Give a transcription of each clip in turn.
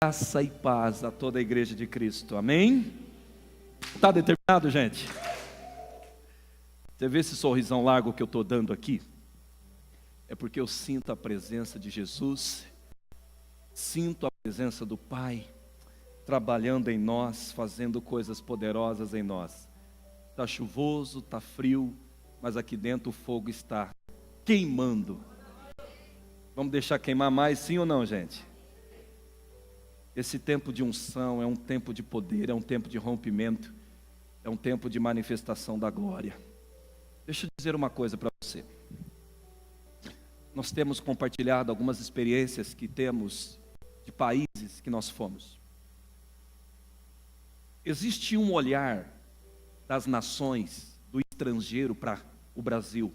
Graça e paz a toda a igreja de Cristo, amém? Está determinado, gente? Você vê esse sorrisão largo que eu estou dando aqui? É porque eu sinto a presença de Jesus, sinto a presença do Pai, trabalhando em nós, fazendo coisas poderosas em nós. Está chuvoso, está frio, mas aqui dentro o fogo está queimando. Vamos deixar queimar mais, sim ou não, gente? Esse tempo de unção é um tempo de poder, é um tempo de rompimento, é um tempo de manifestação da glória. Deixa eu dizer uma coisa para você. Nós temos compartilhado algumas experiências que temos de países que nós fomos. Existe um olhar das nações, do estrangeiro para o Brasil.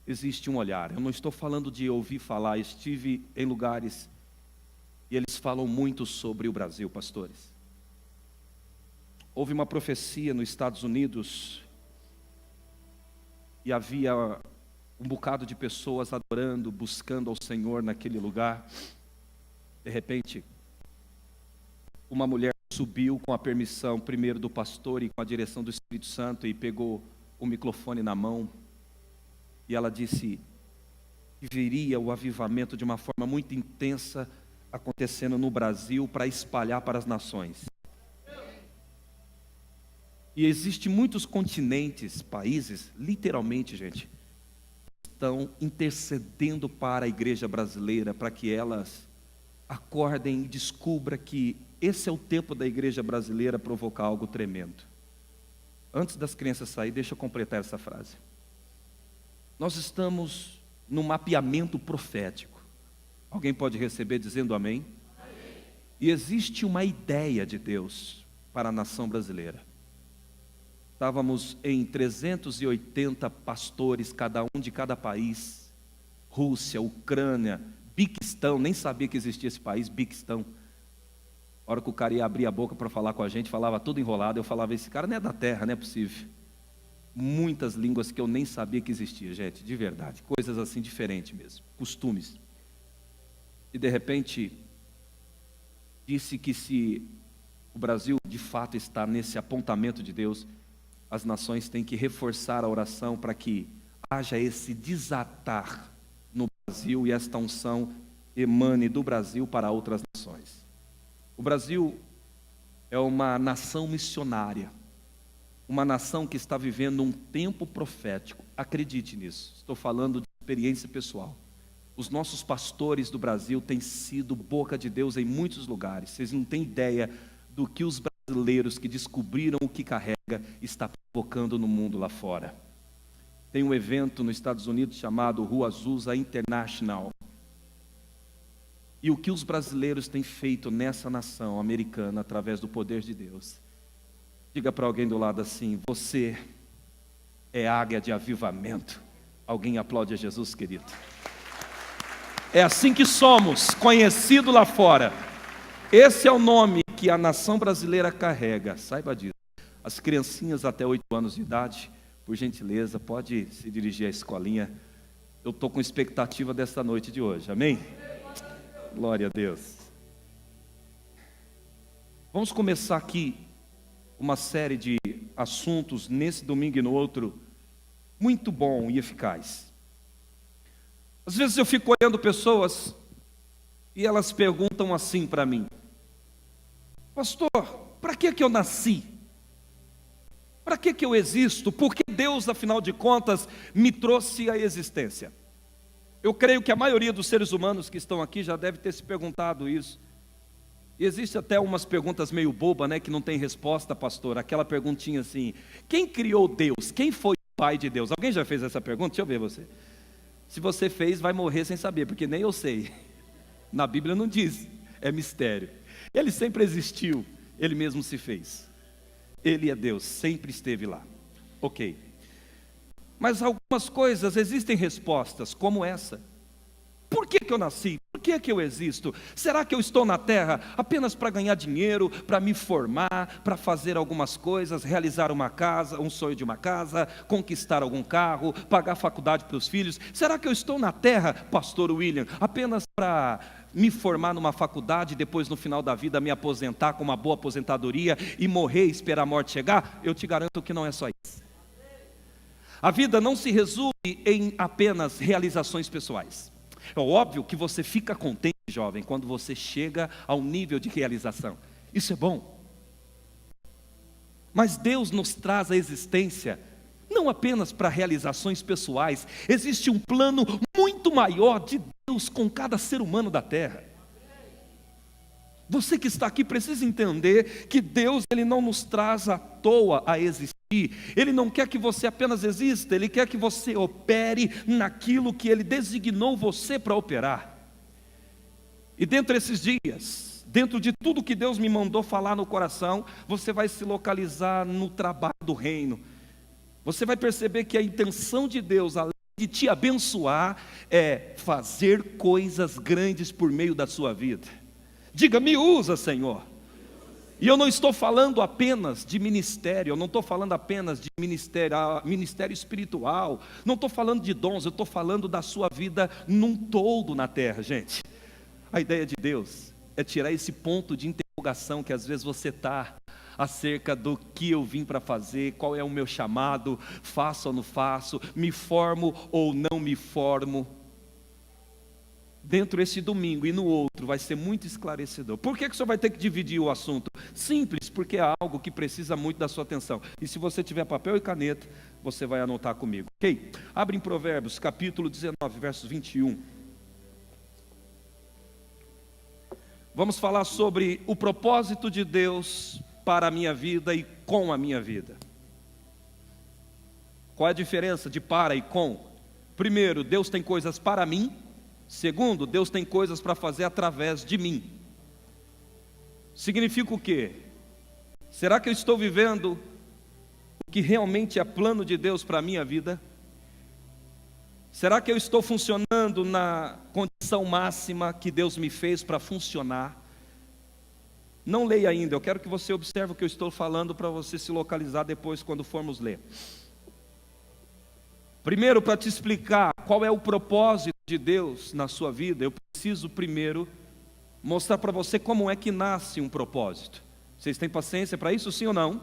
Existe um olhar. Eu não estou falando de ouvir falar, estive em lugares e eles falam muito sobre o Brasil, pastores. Houve uma profecia nos Estados Unidos e havia um bocado de pessoas adorando, buscando ao Senhor naquele lugar. De repente, uma mulher subiu com a permissão primeiro do pastor e com a direção do Espírito Santo e pegou o microfone na mão e ela disse que viria o avivamento de uma forma muito intensa acontecendo no Brasil para espalhar para as nações. E existem muitos continentes, países, literalmente, gente, estão intercedendo para a igreja brasileira, para que elas acordem e descubram que esse é o tempo da igreja brasileira provocar algo tremendo. Antes das crianças saírem, deixa eu completar essa frase. Nós estamos no mapeamento profético. Alguém pode receber dizendo amém? Amém. E existe uma ideia de Deus para a nação brasileira. Estávamos em 380 pastores, cada um de cada país. Rússia, Ucrânia, Biquistão, nem sabia que existia esse país, Biquistão. A hora que o cara ia abrir a boca para falar com a gente, falava tudo enrolado. Eu falava, esse cara não é da terra, não é possível. Muitas línguas que eu nem sabia que existia, gente, de verdade. Coisas assim diferentes mesmo, costumes. E de repente, disse que se o Brasil de fato está nesse apontamento de Deus, as nações têm que reforçar a oração para que haja esse desatar no Brasil e esta unção emane do Brasil para outras nações. O Brasil é uma nação missionária, uma nação que está vivendo um tempo profético. Acredite nisso, estou falando de experiência pessoal. Os nossos pastores do Brasil têm sido boca de Deus em muitos lugares. Vocês não têm ideia do que os brasileiros que descobriram o que carrega está provocando no mundo lá fora. Tem um evento nos Estados Unidos chamado Rua Azusa International. E o que os brasileiros têm feito nessa nação americana através do poder de Deus. Diga para alguém do lado assim: você é águia de avivamento. Alguém aplaude a Jesus, querido. É assim que somos, conhecido lá fora. Esse é o nome que a nação brasileira carrega, saiba disso. As criancinhas até 8 anos de idade, por gentileza, pode se dirigir à escolinha. Eu estou com expectativa dessa noite de hoje, amém? Glória a Deus. Vamos começar aqui uma série de assuntos nesse domingo e no outro, muito bom e eficaz. Às vezes eu fico olhando pessoas e elas perguntam assim para mim: pastor, para que eu nasci? Para que eu existo? Por que Deus, afinal de contas, me trouxe à existência? Eu creio que a maioria dos seres humanos que estão aqui já deve ter se perguntado isso. E existe até umas perguntas meio bobas, né, que não tem resposta, pastor. Aquela perguntinha assim: quem criou Deus? Quem foi o pai de Deus? Alguém já fez essa pergunta? Deixa eu ver você. Se você fez, vai morrer sem saber, porque nem eu sei. Na Bíblia não diz, é mistério. Ele sempre existiu, ele mesmo se fez. Ele é Deus, sempre esteve lá. Ok. Mas algumas coisas, existem respostas como essa. Por que eu nasci? Por que é que eu existo? Será que eu estou na terra apenas para ganhar dinheiro, para me formar, para fazer algumas coisas, realizar uma casa, um sonho de uma casa, conquistar algum carro, pagar faculdade para os filhos? Será que eu estou na terra, pastor William, apenas para me formar numa faculdade e depois no final da vida me aposentar com uma boa aposentadoria e morrer e esperar a morte chegar? Eu te garanto que não é só isso. A vida não se resume em apenas realizações pessoais. É óbvio que você fica contente, jovem, quando você chega ao nível de realização. Isso é bom. Mas Deus nos traz a existência não apenas para realizações pessoais. Existe um plano muito maior de Deus com cada ser humano da terra. Você que está aqui precisa entender que Deus, Ele não nos traz à toa a existir. Ele não quer que você apenas exista, Ele quer que você opere naquilo que Ele designou você para operar. E dentro desses dias, dentro de tudo que Deus me mandou falar no coração, você vai se localizar no trabalho do reino. Você vai perceber que a intenção de Deus, além de te abençoar, é fazer coisas grandes por meio da sua vida. Diga, me usa, Senhor. E eu não estou falando apenas de ministério, eu não estou falando apenas de ministério espiritual, não estou falando de dons, eu estou falando da sua vida num todo na terra, gente. A ideia de Deus é tirar esse ponto de interrogação que às vezes você está acerca do que eu vim para fazer, qual é o meu chamado, faço ou não faço, me formo ou não me formo. Dentro desse domingo e no outro vai ser muito esclarecedor. Por que o senhor vai ter que dividir o assunto? Simples, porque é algo que precisa muito da sua atenção. E se você tiver papel e caneta, você vai anotar comigo, ok? Abre em Provérbios, capítulo 19, versos 21. Vamos falar sobre o propósito de Deus para a minha vida e com a minha vida. Qual é a diferença de para e com? Primeiro, Deus tem coisas para mim. Segundo, Deus tem coisas para fazer através de mim. Significa o quê? Será que eu estou vivendo o que realmente é plano de Deus para a minha vida? Será que eu estou funcionando na condição máxima que Deus me fez para funcionar? Não leia ainda, eu quero que você observe o que eu estou falando para você se localizar depois quando formos ler. Primeiro, para te explicar qual é o propósito de Deus na sua vida, eu preciso primeiro mostrar para você como é que nasce um propósito. Vocês têm paciência para isso, sim ou não?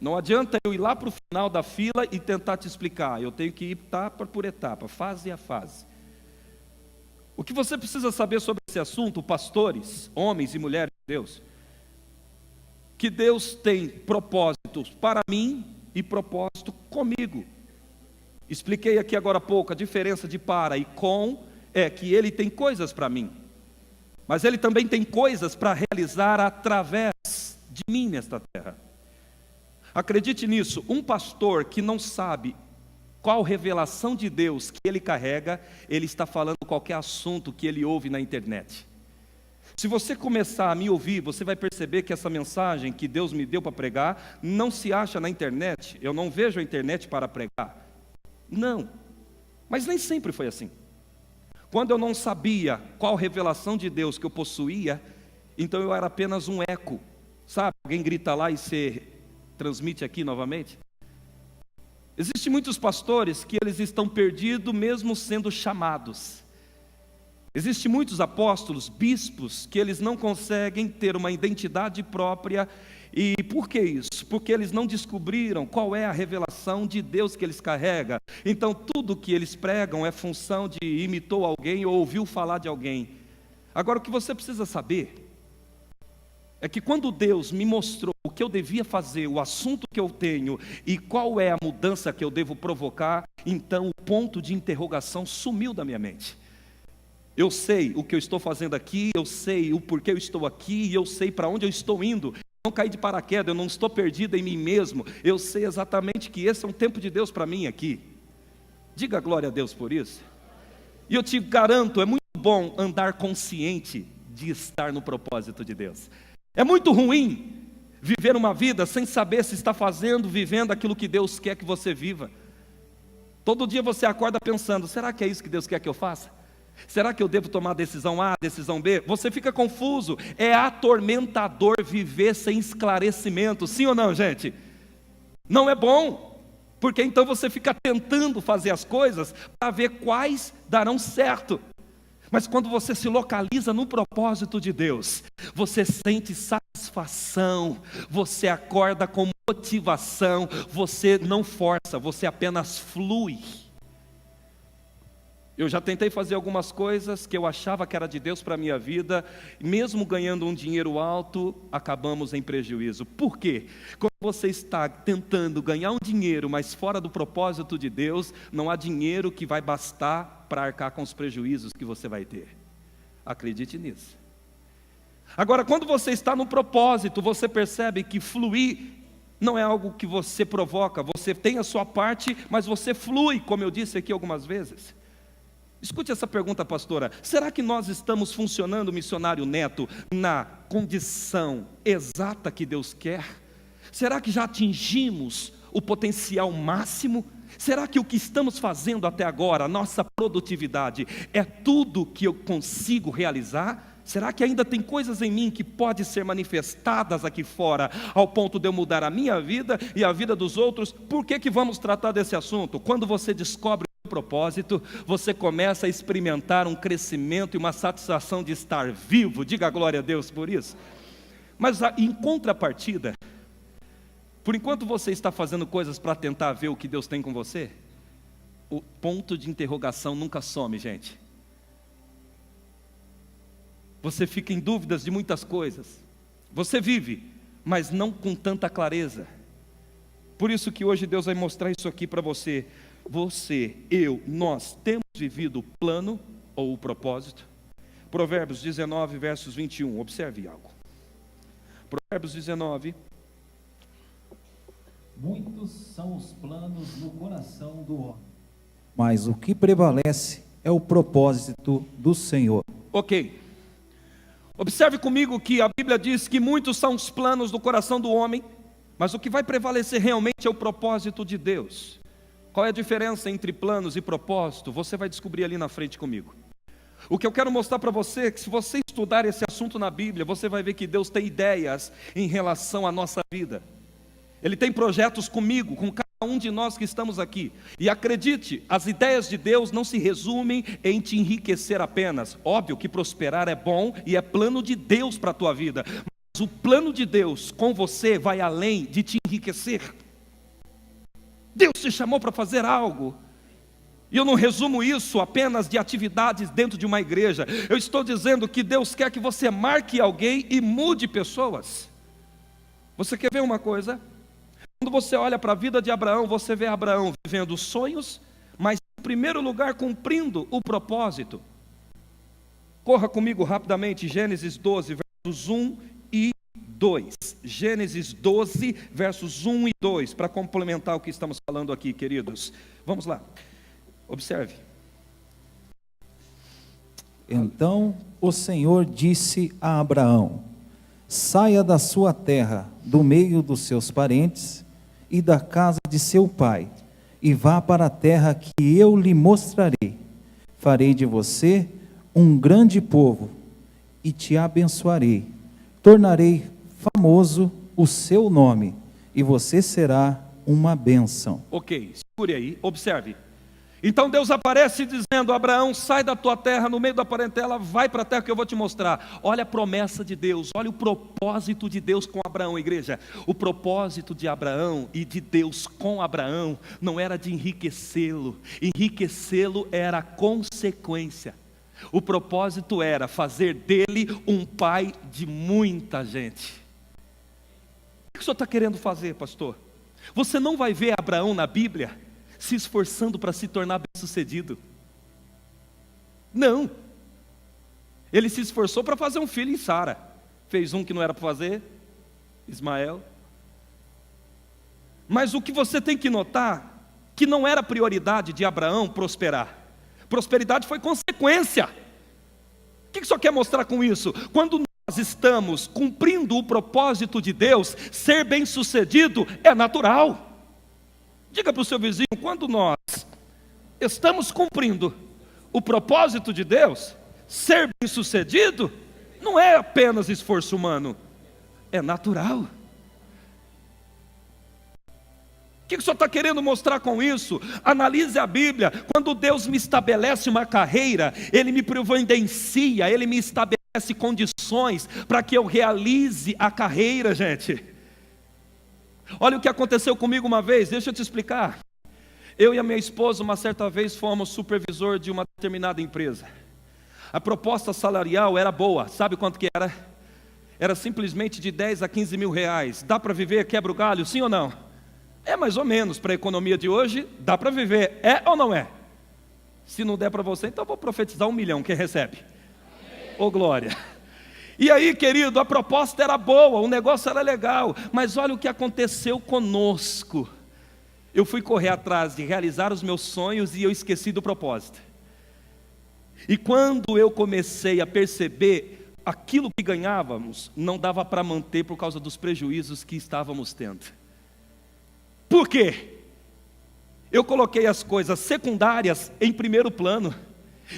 Não adianta eu ir lá para o final da fila e tentar te explicar. Eu tenho que ir etapa por etapa, fase a fase. O que você precisa saber sobre esse assunto, pastores, homens e mulheres de Deus, que Deus tem propósitos para mim e propósito comigo. Expliquei aqui agora há pouco a diferença de para e com, é que Ele tem coisas para mim, mas Ele também tem coisas para realizar através de mim nesta terra. Acredite nisso, um pastor que não sabe qual revelação de Deus que ele carrega, ele está falando qualquer assunto que ele ouve na internet. Se você começar a me ouvir, você vai perceber que essa mensagem que Deus me deu para pregar, não se acha na internet. Eu não vejo a internet para pregar. Não, mas nem sempre foi assim. Quando eu não sabia qual revelação de Deus que eu possuía, então eu era apenas um eco. Sabe, alguém grita lá e você transmite aqui novamente? Existem muitos pastores que eles estão perdidos mesmo sendo chamados. Existem muitos apóstolos, bispos, que eles não conseguem ter uma identidade própria. E por que isso? Porque eles não descobriram qual é a revelação de Deus que eles carregam. Então tudo que eles pregam é função de imitou alguém ou ouviu falar de alguém. Agora o que você precisa saber é que quando Deus me mostrou o que eu devia fazer, o assunto que eu tenho e qual é a mudança que eu devo provocar, então o ponto de interrogação sumiu da minha mente. Eu sei o que eu estou fazendo aqui, eu sei o porquê eu estou aqui e eu sei para onde eu estou indo. Eu não caí de paraquedas, eu não estou perdido em mim mesmo. Eu sei exatamente que esse é um tempo de Deus para mim aqui. Diga glória a Deus por isso. E eu te garanto, é muito bom andar consciente de estar no propósito de Deus. É muito ruim viver uma vida sem saber se está vivendo aquilo que Deus quer que você viva. Todo dia você acorda pensando, será que é isso que Deus quer que eu faça? Será que eu devo tomar decisão A, decisão B? Você fica confuso. É atormentador viver sem esclarecimento. Sim ou não, gente? Não é bom. Porque então você fica tentando fazer as coisas para ver quais darão certo. Mas quando você se localiza no propósito de Deus, você sente satisfação, você acorda com motivação, você não força, você apenas flui. Eu já tentei fazer algumas coisas que eu achava que era de Deus para a minha vida, mesmo ganhando um dinheiro alto, acabamos em prejuízo. Por quê? Quando você está tentando ganhar um dinheiro, mas fora do propósito de Deus, não há dinheiro que vai bastar para arcar com os prejuízos que você vai ter. Acredite nisso. Agora, quando você está no propósito, você percebe que fluir não é algo que você provoca, você tem a sua parte, mas você flui, como eu disse aqui algumas vezes. Escute essa pergunta, pastora: será que nós estamos funcionando, missionário Neto, na condição exata que Deus quer? Será que já atingimos o potencial máximo? Será que o que estamos fazendo até agora, a nossa produtividade, é tudo que eu consigo realizar? Será que ainda tem coisas em mim que podem ser manifestadas aqui fora, ao ponto de eu mudar a minha vida e a vida dos outros? Por que vamos tratar desse assunto? Quando você descobre o propósito, você começa a experimentar um crescimento e uma satisfação de estar vivo. Diga glória a Deus por isso. Mas em contrapartida, por enquanto você está fazendo coisas para tentar ver o que Deus tem com você, o ponto de interrogação nunca some, gente. Você fica em dúvidas de muitas coisas. Você vive, mas não com tanta clareza. Por isso que hoje Deus vai mostrar isso aqui para você. Você, eu, nós temos vivido o plano ou o propósito? Provérbios 19, versos 21, observe algo. Provérbios 19. Muitos são os planos no coração do homem, mas o que prevalece é o propósito do Senhor. Ok. Observe comigo que a Bíblia diz que muitos são os planos do coração do homem, mas o que vai prevalecer realmente é o propósito de Deus. Qual é a diferença entre planos e propósito? Você vai descobrir ali na frente comigo. O que eu quero mostrar para você é que se você estudar esse assunto na Bíblia, você vai ver que Deus tem ideias em relação à nossa vida. Ele tem projetos comigo, com cada um de nós que estamos aqui. E acredite, as ideias de Deus não se resumem em te enriquecer apenas. Óbvio que prosperar é bom e é plano de Deus para a tua vida. Mas o plano de Deus com você vai além de te enriquecer. Deus te chamou para fazer algo. E eu não resumo isso apenas de atividades dentro de uma igreja. Eu estou dizendo que Deus quer que você marque alguém e mude pessoas. Você quer ver uma coisa? Quando você olha para a vida de Abraão, você vê Abraão vivendo sonhos, mas em primeiro lugar cumprindo o propósito. Corra comigo rapidamente, Gênesis 12, versos 1 e 2. Gênesis 12, versos 1 e 2, para complementar o que estamos falando aqui, queridos. Vamos lá, observe. Então o Senhor disse a Abraão: saia da sua terra, do meio dos seus parentes e da casa de seu pai, e vá para a terra que eu lhe mostrarei. Farei de você um grande povo, e te abençoarei. Tornarei famoso o seu nome, e você será uma bênção. Ok, segure aí, observe. Então Deus aparece dizendo: Abraão, sai da tua terra, no meio da parentela, vai para a terra que eu vou te mostrar. Olha a promessa de Deus, olha o propósito de Deus com Abraão, igreja. O propósito de Abraão e de Deus com Abraão não era de enriquecê-lo. Enriquecê-lo era consequência. O propósito era fazer dele um pai de muita gente. O que o senhor está querendo fazer, pastor? Você não vai ver Abraão na Bíblia se esforçando para se tornar bem-sucedido. Não. Ele se esforçou para fazer um filho em Sara. Fez um que não era para fazer, Ismael. Mas o que você tem que notar, que não era prioridade de Abraão prosperar. Prosperidade foi consequência. O que o senhor quer mostrar com isso? Quando nós estamos cumprindo o propósito de Deus, ser bem-sucedido é natural. Diga para o seu vizinho: quando nós estamos cumprindo o propósito de Deus, ser bem-sucedido, não é apenas esforço humano, é natural. O que o senhor está querendo mostrar com isso? Analise a Bíblia. Quando Deus me estabelece uma carreira, Ele me providencia, Ele me estabelece condições para que eu realize a carreira, gente. Olha o que aconteceu comigo uma vez, deixa eu te explicar. Eu e a minha esposa, uma certa vez, fomos supervisor de uma determinada empresa. A proposta salarial era boa, sabe quanto que era? Era simplesmente de 10 a 15 mil reais. Dá para viver, quebra o galho, sim ou não? É mais ou menos, para a economia de hoje, dá para viver, é ou não é? Se não der para você, então eu vou profetizar 1 milhão, quem recebe? Ô glória! E aí, querido, a proposta era boa, o negócio era legal, mas olha o que aconteceu conosco. Eu fui correr atrás de realizar os meus sonhos e eu esqueci do propósito. E quando eu comecei a perceber aquilo que ganhávamos, não dava para manter por causa dos prejuízos que estávamos tendo. Por quê? Eu coloquei as coisas secundárias em primeiro plano.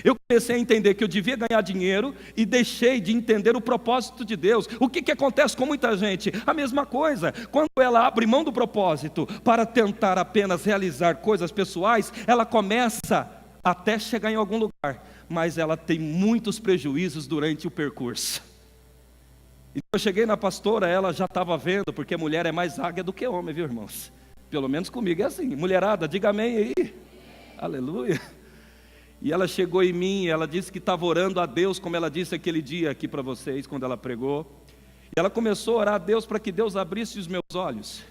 Eu comecei a entender que eu devia ganhar dinheiro e deixei de entender o propósito de Deus. O que acontece com muita gente? A mesma coisa. Quando ela abre mão do propósito para tentar apenas realizar coisas pessoais, ela começa até chegar em algum lugar, mas ela tem muitos prejuízos durante o percurso. Então eu cheguei na pastora, ela já estava vendo, porque mulher é mais águia do que homem, viu, irmãos? Pelo menos comigo é assim. Mulherada, diga amém aí. Aleluia. E ela chegou em mim, ela disse que estava orando a Deus, como ela disse aquele dia aqui para vocês, quando ela pregou. E ela começou a orar a Deus para que Deus abrisse os meus olhos.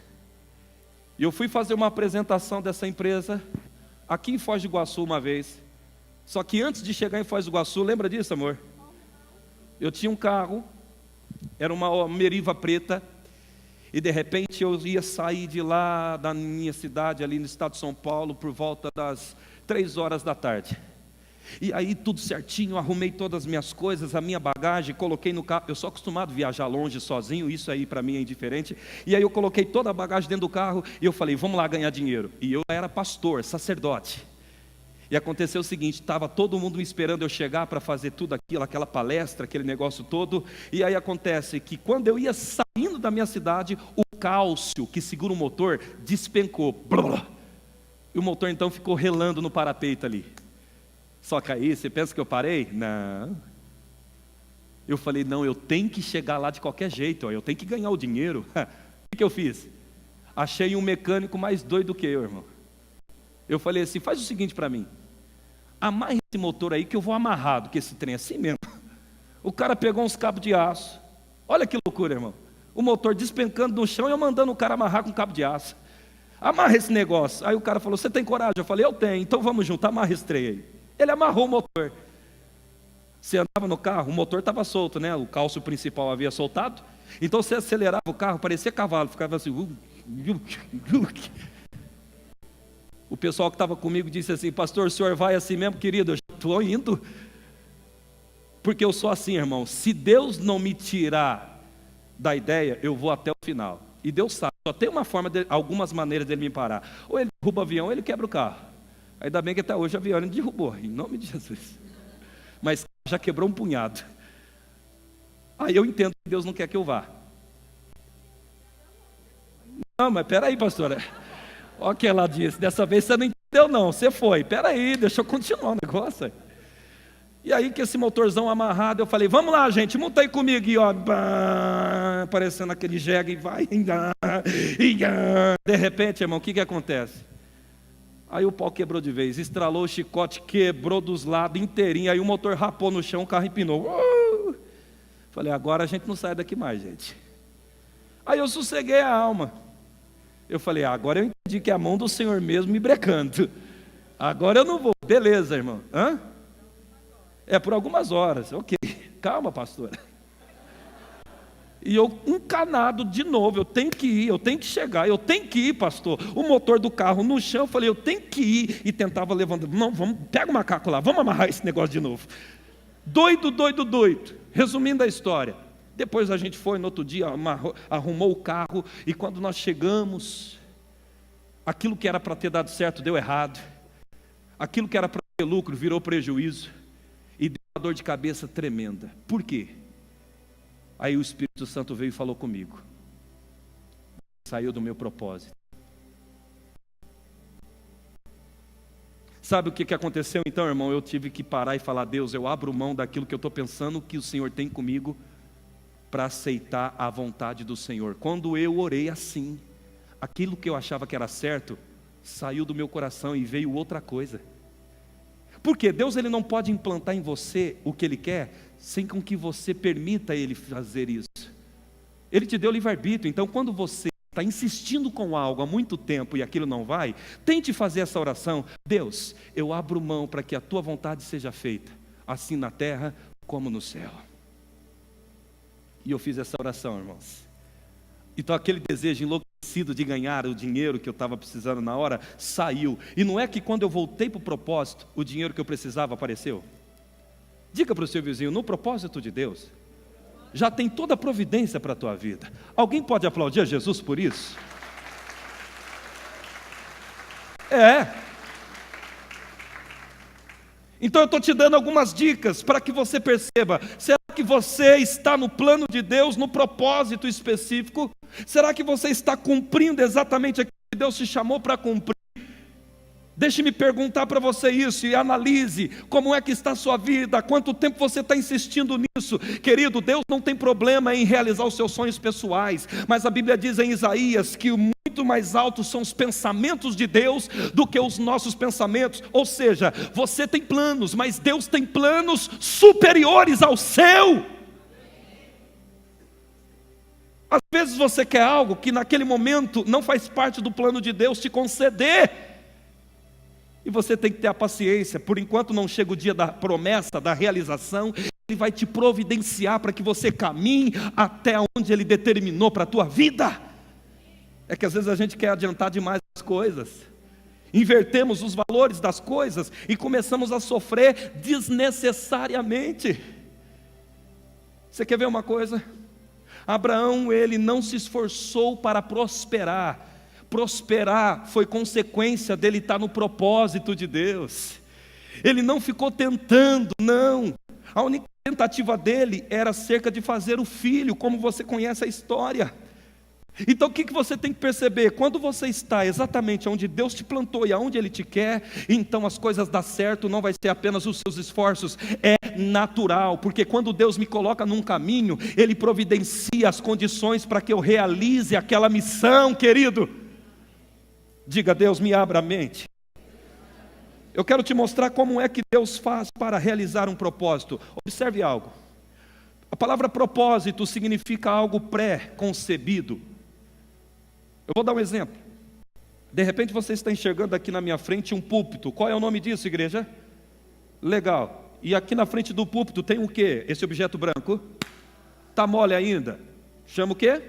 E eu fui fazer uma apresentação dessa empresa aqui em Foz do Iguaçu uma vez. Só que antes de chegar em Foz do Iguaçu, lembra disso, amor? Eu tinha um carro, era uma Meriva preta, e de repente eu ia sair de lá da minha cidade, ali no estado de São Paulo, por volta das 3 horas da tarde. E aí tudo certinho, arrumei todas as minhas coisas, a minha bagagem, coloquei no carro. Eu sou acostumado a viajar longe sozinho, isso aí para mim é indiferente. E aí eu coloquei toda a bagagem dentro do carro e eu falei, vamos lá ganhar dinheiro. E eu era pastor, sacerdote. E aconteceu o seguinte, estava todo mundo me esperando eu chegar para fazer tudo aquilo, aquela palestra, aquele negócio todo. E aí acontece que quando eu ia saindo da minha cidade, o cálcio que segura o motor despencou. Blá. E o motor então ficou relando no parapeito ali. Só que aí, você pensa que eu parei? Não. Eu falei, não, eu tenho que chegar lá de qualquer jeito, ó, eu tenho que ganhar o dinheiro. O que eu fiz? Achei um mecânico mais doido que eu, irmão. Eu falei assim, faz o seguinte para mim, amarre esse motor aí que eu vou amarrado, que esse trem é assim mesmo. O cara pegou uns cabos de aço, olha que loucura, irmão. O motor despencando no chão e eu mandando o cara amarrar com cabo de aço. Amarra esse negócio. Aí o cara falou, você tem coragem? Eu falei, eu tenho, então vamos junto, amarra esse trem aí. Ele amarrou o motor. Você andava no carro, o motor estava solto, né? O cálcio principal havia soltado. Então você acelerava o carro, parecia cavalo, ficava assim. O pessoal que estava comigo disse assim, pastor, o senhor vai assim mesmo, querido? Eu já estou indo. Porque eu sou assim, irmão. Se Deus não me tirar da ideia, eu vou até o final. E Deus sabe, só tem algumas maneiras dele me parar. Ou ele derruba o avião, ou ele quebra o carro. Ainda bem que até hoje o avião ele derrubou, em nome de Jesus. Mas já quebrou um punhado. Aí eu entendo que Deus não quer que eu vá. Não, mas peraí, pastora. Olha o que ela disse, dessa vez você não entendeu não, você foi. Peraí, deixa eu continuar o negócio. E aí que esse motorzão amarrado, eu falei, vamos lá gente, monta aí comigo. E ó, aparecendo aquele jegue e vai. De repente, irmão, o que acontece? Aí o pau quebrou de vez, estralou o chicote, quebrou dos lados inteirinho, aí o motor rapou no chão, o carro empinou. Falei, agora a gente não sai daqui mais, gente. Aí eu sosseguei a alma. Eu falei, agora eu entendi que é a mão do Senhor mesmo me brecando. Agora eu não vou. Beleza, irmão. Hã? É por algumas horas. Ok. Calma, pastora. E eu encanado de novo, eu tenho que ir, eu tenho que chegar, eu tenho que ir, pastor. O motor do carro no chão, eu falei, eu tenho que ir. E tentava levantar, não, vamos, pega o macaco lá, vamos amarrar esse negócio de novo. Doido. Resumindo a história, depois a gente foi, no outro dia, arrumou o carro. E quando nós chegamos, aquilo que era para ter dado certo, deu errado. Aquilo que era para ter lucro, virou prejuízo, e deu uma dor de cabeça tremenda. Por quê? Aí o Espírito Santo veio e falou comigo: saiu do meu propósito. Sabe o que aconteceu então, irmão? Eu tive que parar e falar: Deus, eu abro mão daquilo que eu estou pensando que o Senhor tem comigo, para aceitar a vontade do Senhor. Quando eu orei assim, aquilo que eu achava que era certo, saiu do meu coração e veio outra coisa. Porque Deus, ele não pode implantar em você o que Ele quer, sem com que você permita Ele fazer isso. Ele te deu livre-arbítrio. Então quando você está insistindo com algo há muito tempo e aquilo não vai, tente fazer essa oração: Deus, eu abro mão para que a Tua vontade seja feita, assim na terra como no céu. E eu fiz essa oração, irmãos. Então aquele desejo enlouquecido de ganhar o dinheiro que eu estava precisando na hora, saiu. E não é que quando eu voltei para o propósito, o dinheiro que eu precisava apareceu? Diga para o seu vizinho: no propósito de Deus, já tem toda a providência para a tua vida. Alguém pode aplaudir a Jesus por isso? Então eu estou te dando algumas dicas para que você perceba: será que você está no plano de Deus, no propósito específico? Será que você está cumprindo exatamente aquilo que Deus te chamou para cumprir? Deixe-me perguntar para você isso, e analise como é que está a sua vida, há quanto tempo você está insistindo nisso. Querido, Deus não tem problema em realizar os seus sonhos pessoais, mas a Bíblia diz em Isaías que muito mais altos são os pensamentos de Deus do que os nossos pensamentos. Ou seja, você tem planos, mas Deus tem planos superiores ao seu. Às vezes você quer algo que naquele momento não faz parte do plano de Deus te conceder, e você tem que ter a paciência. Por enquanto não chega o dia da promessa, da realização. Ele vai te providenciar para que você caminhe até onde Ele determinou para a tua vida. É que às vezes a gente quer adiantar demais as coisas, invertemos os valores das coisas e começamos a sofrer desnecessariamente. Você quer ver uma coisa? Abraão, ele não se esforçou para prosperar. Prosperar foi consequência dele estar no propósito de Deus. Ele não ficou tentando, não. A única tentativa dele era acerca de fazer o filho, como você conhece a história. Então o que você tem que perceber? Quando você está exatamente onde Deus te plantou e aonde Ele te quer, então as coisas dão certo. Não vai ser apenas os seus esforços, é natural. Porque quando Deus me coloca num caminho, Ele providencia as condições para que eu realize aquela missão, querido. Diga: Deus, me abra a mente. Eu quero te mostrar como é que Deus faz para realizar um propósito. Observe algo. A palavra propósito significa algo pré-concebido. Eu vou dar um exemplo. De repente você está enxergando aqui na minha frente um púlpito. Qual é o nome disso, igreja? Legal. E aqui na frente do púlpito tem o quê? Esse objeto branco? Está mole ainda? Chama o quê?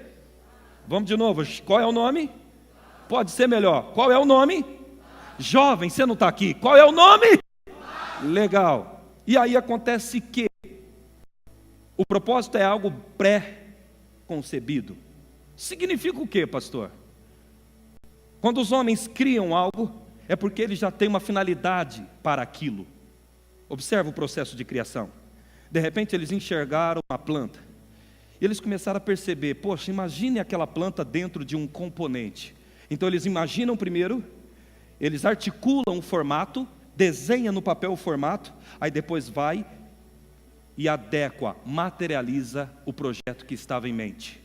Vamos de novo. Qual é o nome? Pode ser melhor. Qual é o nome? Jovem, você não está aqui. Qual é o nome? Legal. E aí acontece que o propósito é algo pré-concebido. Significa o quê, pastor? Quando os homens criam algo, é porque eles já têm uma finalidade para aquilo. Observa o processo de criação. De repente eles enxergaram uma planta, e eles começaram a perceber: poxa, imagine aquela planta dentro de um componente. Então eles imaginam primeiro, eles articulam o formato, desenham no papel o formato, aí depois vai e adequa, materializa o projeto que estava em mente.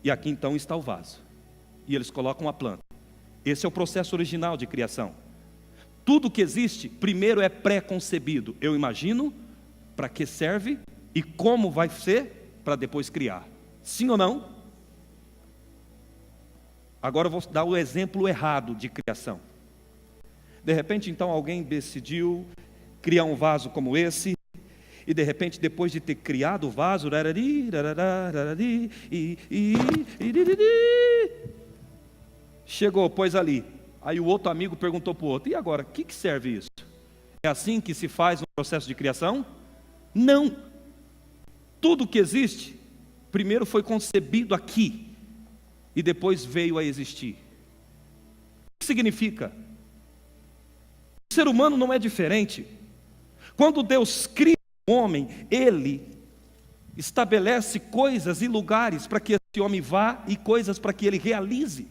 E aqui então está o vaso, e eles colocam a planta. Esse é o processo original de criação. Tudo que existe, primeiro é pré-concebido. Eu imagino para que serve e como vai ser, para depois criar. Sim ou não? Agora eu vou dar o exemplo errado de criação. De repente então alguém decidiu criar um vaso como esse, e de repente depois de ter criado o vaso, chegou, pôs ali. Aí o outro amigo perguntou para o outro: e agora, o que serve isso? É assim que se faz no processo de criação? Não. Tudo que existe, primeiro foi concebido aqui, e depois veio a existir. O que significa? O ser humano não é diferente. Quando Deus cria o homem, Ele estabelece coisas e lugares para que esse homem vá e coisas para que ele realize.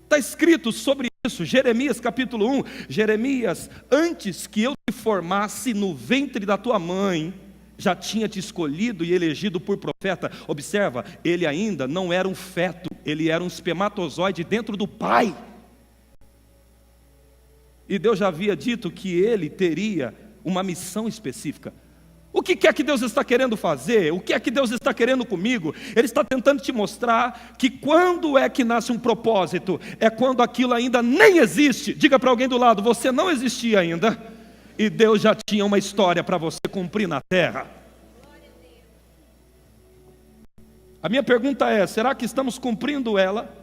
Está escrito sobre isso, Jeremias capítulo 1. Jeremias, antes que eu te formasse no ventre da tua mãe, já tinha te escolhido e elegido por profeta. Observa, ele ainda não era um feto, ele era um espermatozoide dentro do pai. E Deus já havia dito que ele teria uma missão específica. O que é que Deus está querendo fazer? O que é que Deus está querendo comigo? Ele está tentando te mostrar que quando é que nasce um propósito? É quando aquilo ainda nem existe. Diga para alguém do lado, você não existia ainda, e Deus já tinha uma história para você cumprir na terra. A minha pergunta é, será que estamos cumprindo ela?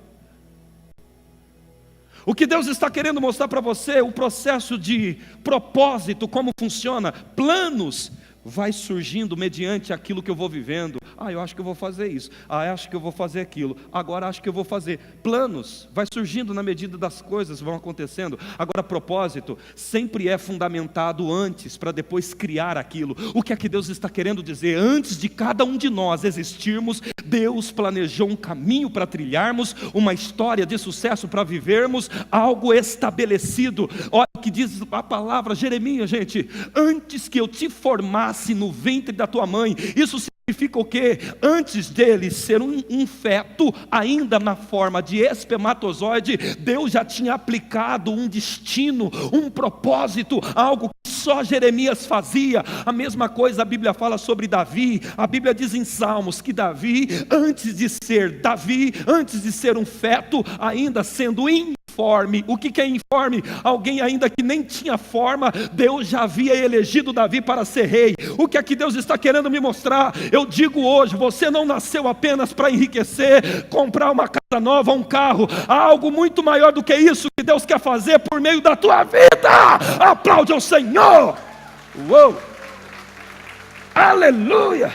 O que Deus está querendo mostrar para você, o processo de propósito, como funciona, planos, vai surgindo mediante aquilo que eu vou vivendo. Eu acho que eu vou fazer isso. Eu acho que eu vou fazer aquilo. Agora acho que eu vou fazer. Planos, vai surgindo na medida das coisas vão acontecendo. Agora propósito, sempre é fundamentado antes, para depois criar aquilo. O que é que Deus está querendo dizer? Antes de cada um de nós existirmos, Deus planejou um caminho para trilharmos, uma história de sucesso para vivermos, algo estabelecido. Olha o que diz a palavra, Jeremias, gente. Antes que eu te formasse no ventre da tua mãe, isso significa o quê? Antes dele ser um feto, ainda na forma de espermatozoide, Deus já tinha aplicado um destino, um propósito, algo que só Jeremias fazia. A mesma coisa a Bíblia fala sobre Davi. A Bíblia diz em Salmos que Davi, antes de ser Davi, antes de ser um feto, ainda sendo informe. O que é informe? Alguém ainda que nem tinha forma, Deus já havia elegido Davi para ser rei. O que é que Deus está querendo me mostrar? Eu digo hoje, você não nasceu apenas para enriquecer, comprar uma casa nova, um carro. Há algo muito maior do que isso que Deus quer fazer por meio da tua vida. Aplaude ao Senhor. Uou! Aleluia!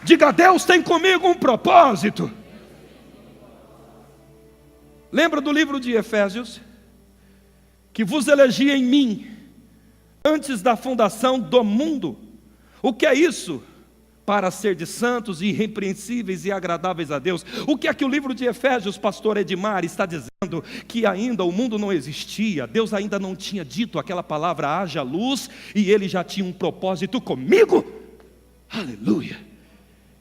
Diga, Deus tem comigo um propósito. Lembra do livro de Efésios? Que vos elegi em mim, antes da fundação do mundo. O que é isso? Para ser de santos, irrepreensíveis e agradáveis a Deus. O que é que o livro de Efésios, pastor Edmar, está dizendo? Que ainda o mundo não existia, Deus ainda não tinha dito aquela palavra, haja luz, e Ele já tinha um propósito comigo. Aleluia!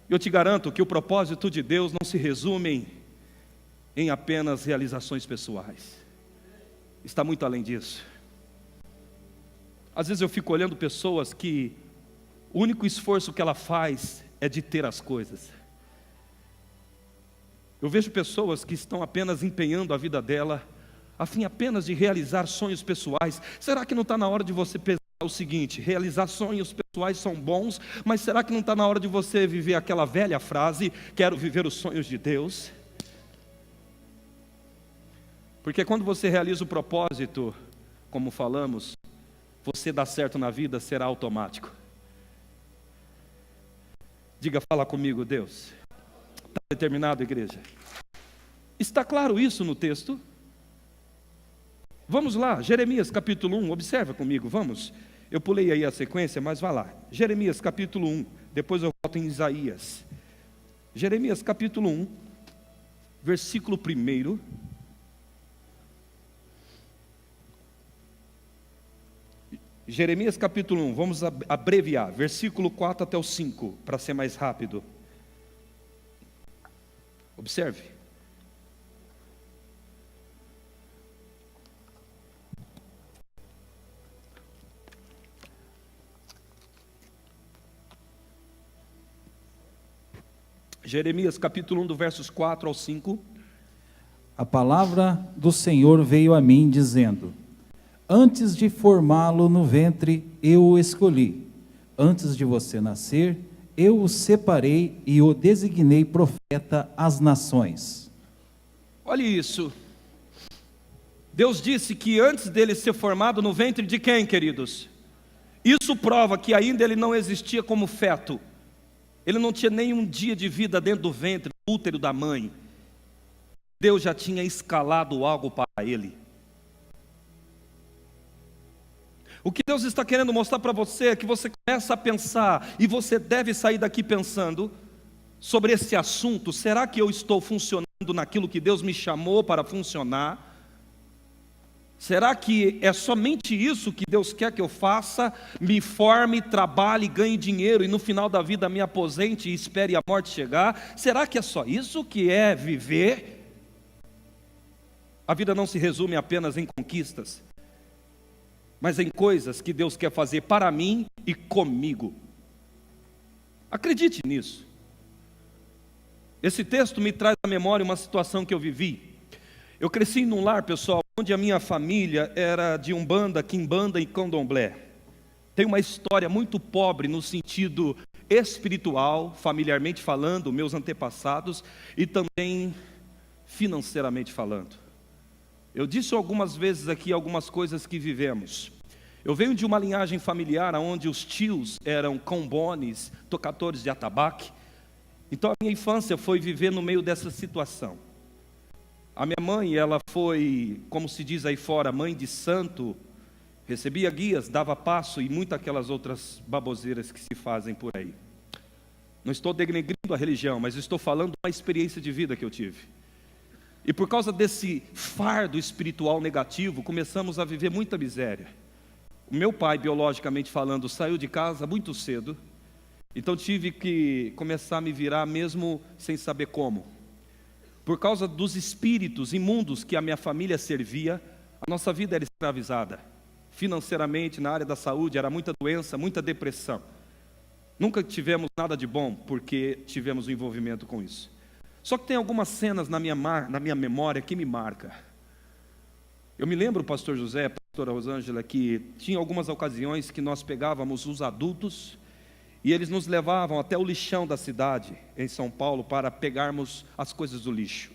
Eu te garanto que o propósito de Deus não se resume em apenas realizações pessoais. Está muito além disso. Às vezes eu fico olhando pessoas que o único esforço que ela faz é de ter as coisas. Eu vejo pessoas que estão apenas empenhando a vida dela a fim apenas de realizar sonhos pessoais. Será que não está na hora de você pensar o seguinte: realizar sonhos pessoais são bons, mas será que não está na hora de você viver aquela velha frase, quero viver os sonhos de Deus? Porque quando você realiza o propósito, como falamos, você dá certo na vida, será automático. Diga, fala comigo, Deus. Está determinado, igreja? Está claro isso no texto? Vamos lá, Jeremias capítulo 1, observa comigo, vamos. Eu pulei aí a sequência, mas vá lá. Jeremias capítulo 1, depois eu volto em Isaías. Jeremias capítulo 1, versículo 1. Jeremias capítulo 1, vamos abreviar, versículo 4 até o 5, para ser mais rápido. Observe. Jeremias capítulo 1, do versos 4 ao 5. A palavra do Senhor veio a mim dizendo: antes de formá-lo no ventre, eu o escolhi. Antes de você nascer, eu o separei e o designei profeta às nações. Olha isso. Deus disse que antes dele ser formado no ventre de quem, queridos? Isso prova que ainda ele não existia como feto. Ele não tinha nenhum dia de vida dentro do ventre, do útero da mãe. Deus já tinha escalado algo para ele. O que Deus está querendo mostrar para você é que você começa a pensar, e você deve sair daqui pensando sobre esse assunto: será que eu estou funcionando naquilo que Deus me chamou para funcionar? Será que é somente isso que Deus quer que eu faça? Me forme, trabalhe, ganhe dinheiro e no final da vida me aposente e espere a morte chegar? Será que é só isso que é viver? A vida não se resume apenas em conquistas, mas em coisas que Deus quer fazer para mim e comigo. Acredite nisso. Esse texto me traz à memória uma situação que eu vivi. Eu cresci num lar, pessoal, onde a minha família era de umbanda, quimbanda e candomblé. Tem uma história muito pobre no sentido espiritual, familiarmente falando, meus antepassados, e também financeiramente falando. Eu disse algumas vezes aqui algumas coisas que vivemos. Eu venho de uma linhagem familiar onde os tios eram cambones, tocadores de atabaque. Então a minha infância foi viver no meio dessa situação. A minha mãe, ela foi, como se diz aí fora, mãe de santo, recebia guias, dava passo e muitas aquelas outras baboseiras que se fazem por aí. Não estou denegrindo a religião, mas estou falando de uma experiência de vida que eu tive. E por causa desse fardo espiritual negativo, começamos a viver muita miséria. O meu pai, biologicamente falando, saiu de casa muito cedo, então tive que começar a me virar mesmo sem saber como. Por causa dos espíritos imundos que a minha família servia, a nossa vida era escravizada. Financeiramente, na área da saúde, era muita doença, muita depressão. Nunca tivemos nada de bom, porque tivemos um envolvimento com isso. Só que tem algumas cenas na minha memória que me marcam. Eu me lembro, pastor José, pastora Rosângela, que tinha algumas ocasiões que nós pegávamos os adultos e eles nos levavam até o lixão da cidade, em São Paulo, para pegarmos as coisas do lixo.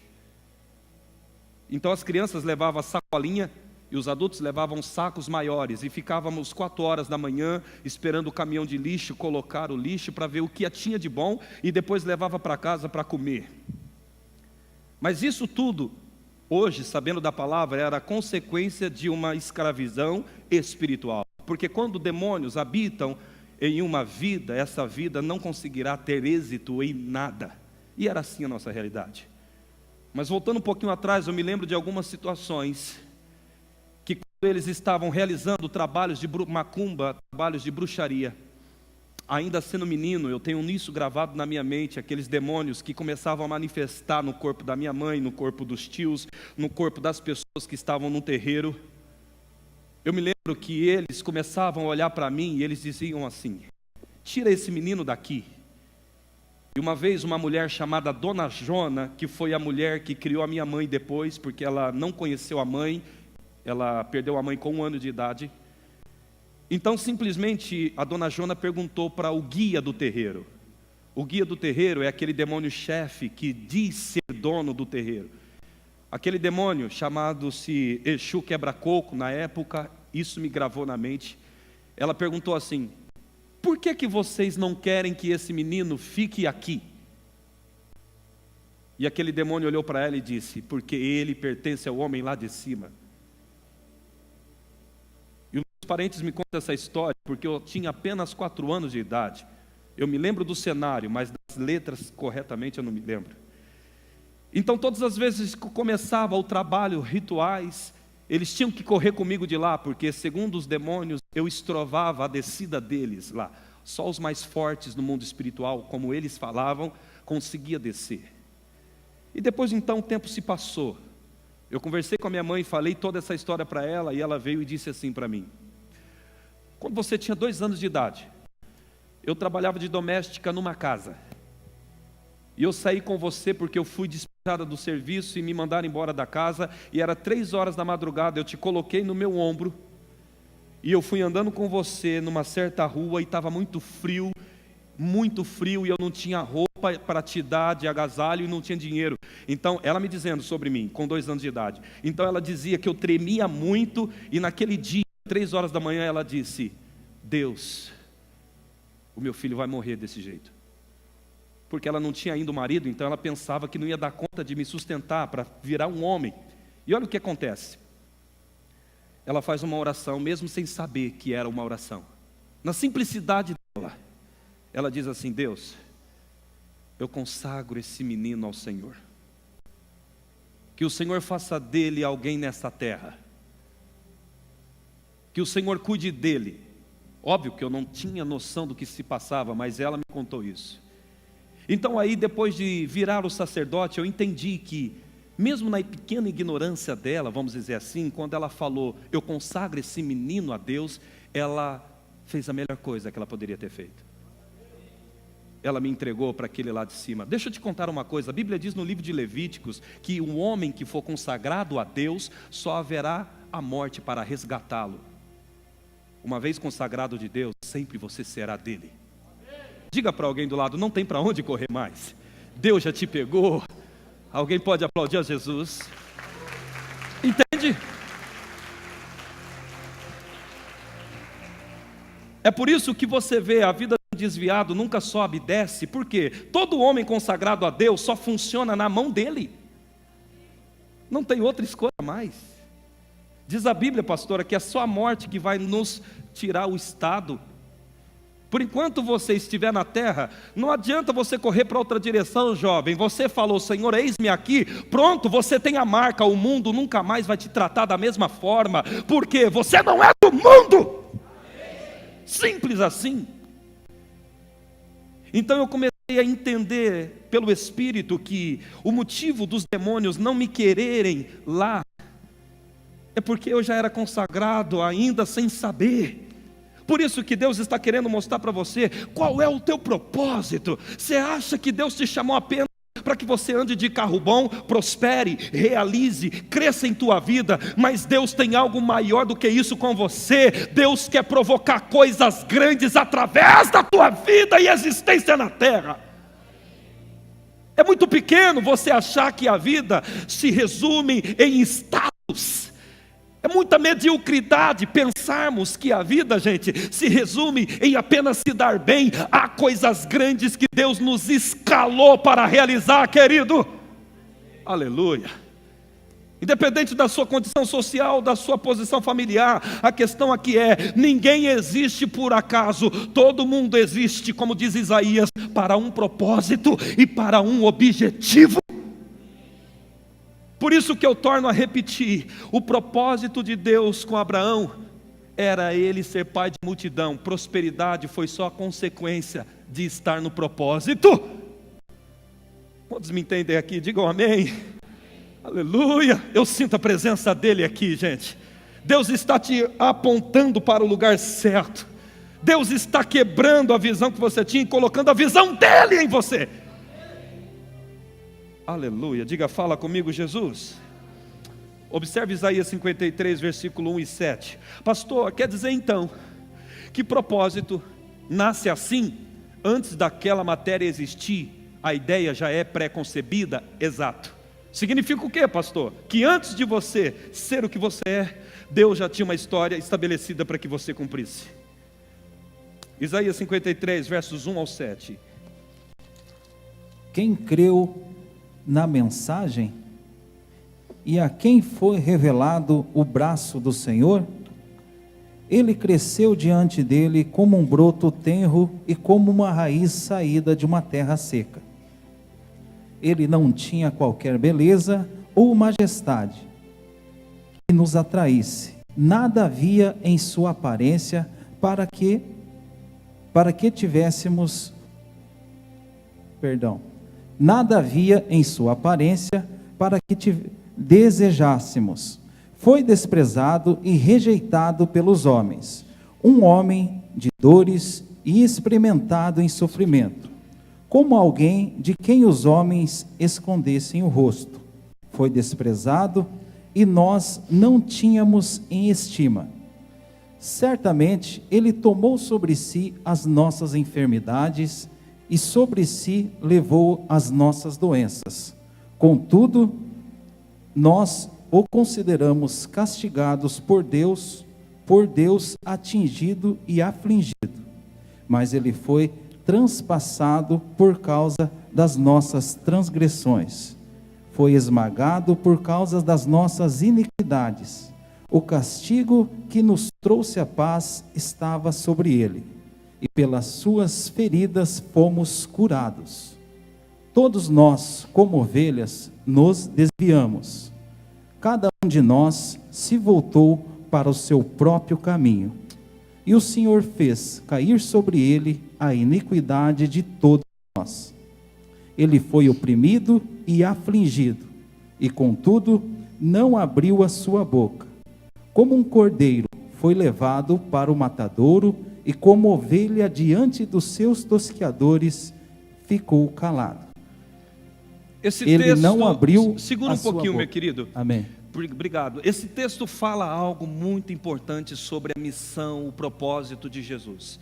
Então as crianças levavam a sacolinha e os adultos levavam sacos maiores, e ficávamos 4 horas da manhã esperando o caminhão de lixo colocar o lixo para ver o que tinha de bom e depois levava para casa para comer. Mas isso tudo, hoje, sabendo da palavra, era consequência de uma escravidão espiritual. Porque quando demônios habitam em uma vida, essa vida não conseguirá ter êxito em nada. E era assim a nossa realidade. Mas voltando um pouquinho atrás, eu me lembro de algumas situações que quando eles estavam realizando trabalhos de macumba, trabalhos de bruxaria, ainda sendo menino, eu tenho nisso gravado na minha mente, aqueles demônios que começavam a manifestar no corpo da minha mãe, no corpo dos tios, no corpo das pessoas que estavam no terreiro. Eu me lembro que eles começavam a olhar para mim e eles diziam assim: tira esse menino daqui. E uma vez uma mulher chamada Dona Jona, que foi a mulher que criou a minha mãe depois, porque ela não conheceu a mãe, ela perdeu a mãe com 1 ano de idade. Então simplesmente a Dona Jona perguntou para o guia do terreiro. O guia do terreiro é aquele demônio-chefe que diz ser dono do terreiro. Aquele demônio chamado-se Exu Quebra-Coco, na época, isso me gravou na mente. Ela perguntou assim: por que vocês não querem que esse menino fique aqui? E aquele demônio olhou para ela e disse: porque ele pertence ao homem lá de cima. E os meus parentes me contam essa história porque eu tinha apenas 4 anos de idade. Eu me lembro do cenário, mas das letras corretamente eu não me lembro. Então todas as vezes que começava o trabalho, rituais, eles tinham que correr comigo de lá, porque segundo os demônios, eu estrovava a descida deles lá. Só os mais fortes no mundo espiritual, como eles falavam, conseguia descer. E depois então o tempo se passou. Eu conversei com a minha mãe, falei toda essa história para ela, e ela veio e disse assim para mim: quando você tinha 2 anos de idade, eu trabalhava de doméstica numa casa. E eu saí com você porque eu fui despejada do serviço e me mandaram embora da casa. E era 3 horas da madrugada, eu te coloquei no meu ombro. E eu fui andando com você numa certa rua e estava muito frio. E eu não tinha roupa para te dar de agasalho e não tinha dinheiro. Então, ela me dizendo sobre mim, com 2 anos de idade. Então ela dizia que eu tremia muito. E naquele dia, 3 horas da manhã, ela disse: Deus, o meu filho vai morrer desse jeito. Porque ela não tinha ainda um marido, então ela pensava que não ia dar conta de me sustentar para virar um homem. E olha o que acontece. ela faz uma oração, mesmo sem saber que era uma oração. Na simplicidade dela, ela diz assim: Deus, eu consagro esse menino ao Senhor. Que o Senhor faça dele alguém nessa terra. Que o Senhor cuide dele. Óbvio que eu não tinha noção do que se passava, mas ela me contou isso. Então aí, depois de virar o sacerdote, eu entendi que, mesmo na pequena ignorância dela, vamos dizer assim, quando ela falou, eu consagro esse menino a Deus, ela fez a melhor coisa que ela poderia ter feito. Ela me entregou para aquele lá de cima. Deixa eu te contar uma coisa, a Bíblia diz no livro de Levíticos, que um homem que for consagrado a Deus, só haverá a morte para resgatá-lo. Uma vez consagrado de Deus, sempre você será dele. Diga para alguém do lado, não tem para onde correr mais. Deus já te pegou. Alguém pode aplaudir a Jesus? Entende? É por isso que você vê a vida do desviado nunca sobe e desce. Por quê? Todo homem consagrado a Deus só funciona na mão dele. Não tem outra escolha mais. Diz a Bíblia, pastora, que é só a morte que vai nos tirar o estado. Por enquanto você estiver na terra, não adianta você correr para outra direção, jovem. Você falou, Senhor, eis-me aqui. Pronto, você tem a marca. O mundo nunca mais vai te tratar da mesma forma. Porque você não é do mundo. Simples assim. Então eu comecei a entender pelo Espírito que o motivo dos demônios não me quererem lá é porque eu já era consagrado ainda sem saber. Por isso que Deus está querendo mostrar para você qual é o teu propósito. Você acha que Deus te chamou apenas para que você ande de carro bom, prospere, realize, cresça em tua vida, mas Deus tem algo maior do que isso com você. Deus quer provocar coisas grandes através da tua vida e existência na terra. É muito pequeno você achar que a vida se resume em status. É muita mediocridade pensarmos que a vida, gente, se resume em apenas se dar bem. Há coisas grandes que Deus nos escalou para realizar, querido. Aleluia. Independente da sua condição social, da sua posição familiar, a questão aqui é, ninguém existe por acaso, todo mundo existe, como diz Isaías, para um propósito e para um objetivo. Por isso que eu torno a repetir, o propósito de Deus com Abraão era ele ser pai de multidão. Prosperidade foi só a consequência de estar no propósito. Quantos me entendem aqui? Digam amém. Aleluia. Eu sinto a presença dele aqui, gente. Deus está te apontando para o lugar certo. Deus está quebrando a visão que você tinha e colocando a visão dele em você. Aleluia, diga, fala comigo, Jesus. Observe Isaías 53, versículo 1 e 7. Pastor, quer dizer então que propósito nasce assim? Antes daquela matéria existir, a ideia já é pré-concebida? Exato. Significa o quê, pastor? Que antes de você ser o que você é, Deus já tinha uma história estabelecida para que você cumprisse. Isaías 53, versos 1 ao 7. Quem creu na mensagem, e a quem foi revelado o braço do Senhor, ele cresceu diante dele como um broto tenro e como uma raiz saída de uma terra seca. Ele não tinha qualquer beleza ou majestade que nos atraísse, nada havia em sua aparência para que tivéssemos, nada havia em sua aparência para que desejássemos. Foi desprezado e rejeitado pelos homens, um homem de dores e experimentado em sofrimento, como alguém de quem os homens escondessem o rosto. Foi desprezado e nós não tínhamos em estima. Certamente ele tomou sobre si as nossas enfermidades e sobre si levou as nossas doenças. Contudo, nós o consideramos castigados por Deus atingido e afligido. Mas ele foi transpassado por causa das nossas transgressões, foi esmagado por causa das nossas iniquidades. O castigo que nos trouxe a paz estava sobre ele, e pelas suas feridas fomos curados. Todos nós, como ovelhas, nos desviamos. Cada um de nós se voltou para o seu próprio caminho. E o Senhor fez cair sobre ele a iniquidade de todos nós. Ele foi oprimido e afligido, e contudo não abriu a sua boca. Como um cordeiro foi levado para o matadouro, e como ovelha diante dos seus tosqueadores, ficou calado. Ele não abriu segura a um sua pouquinho, boca. meu querido. Amém. Obrigado. Esse texto fala algo muito importante sobre a missão, o propósito de Jesus.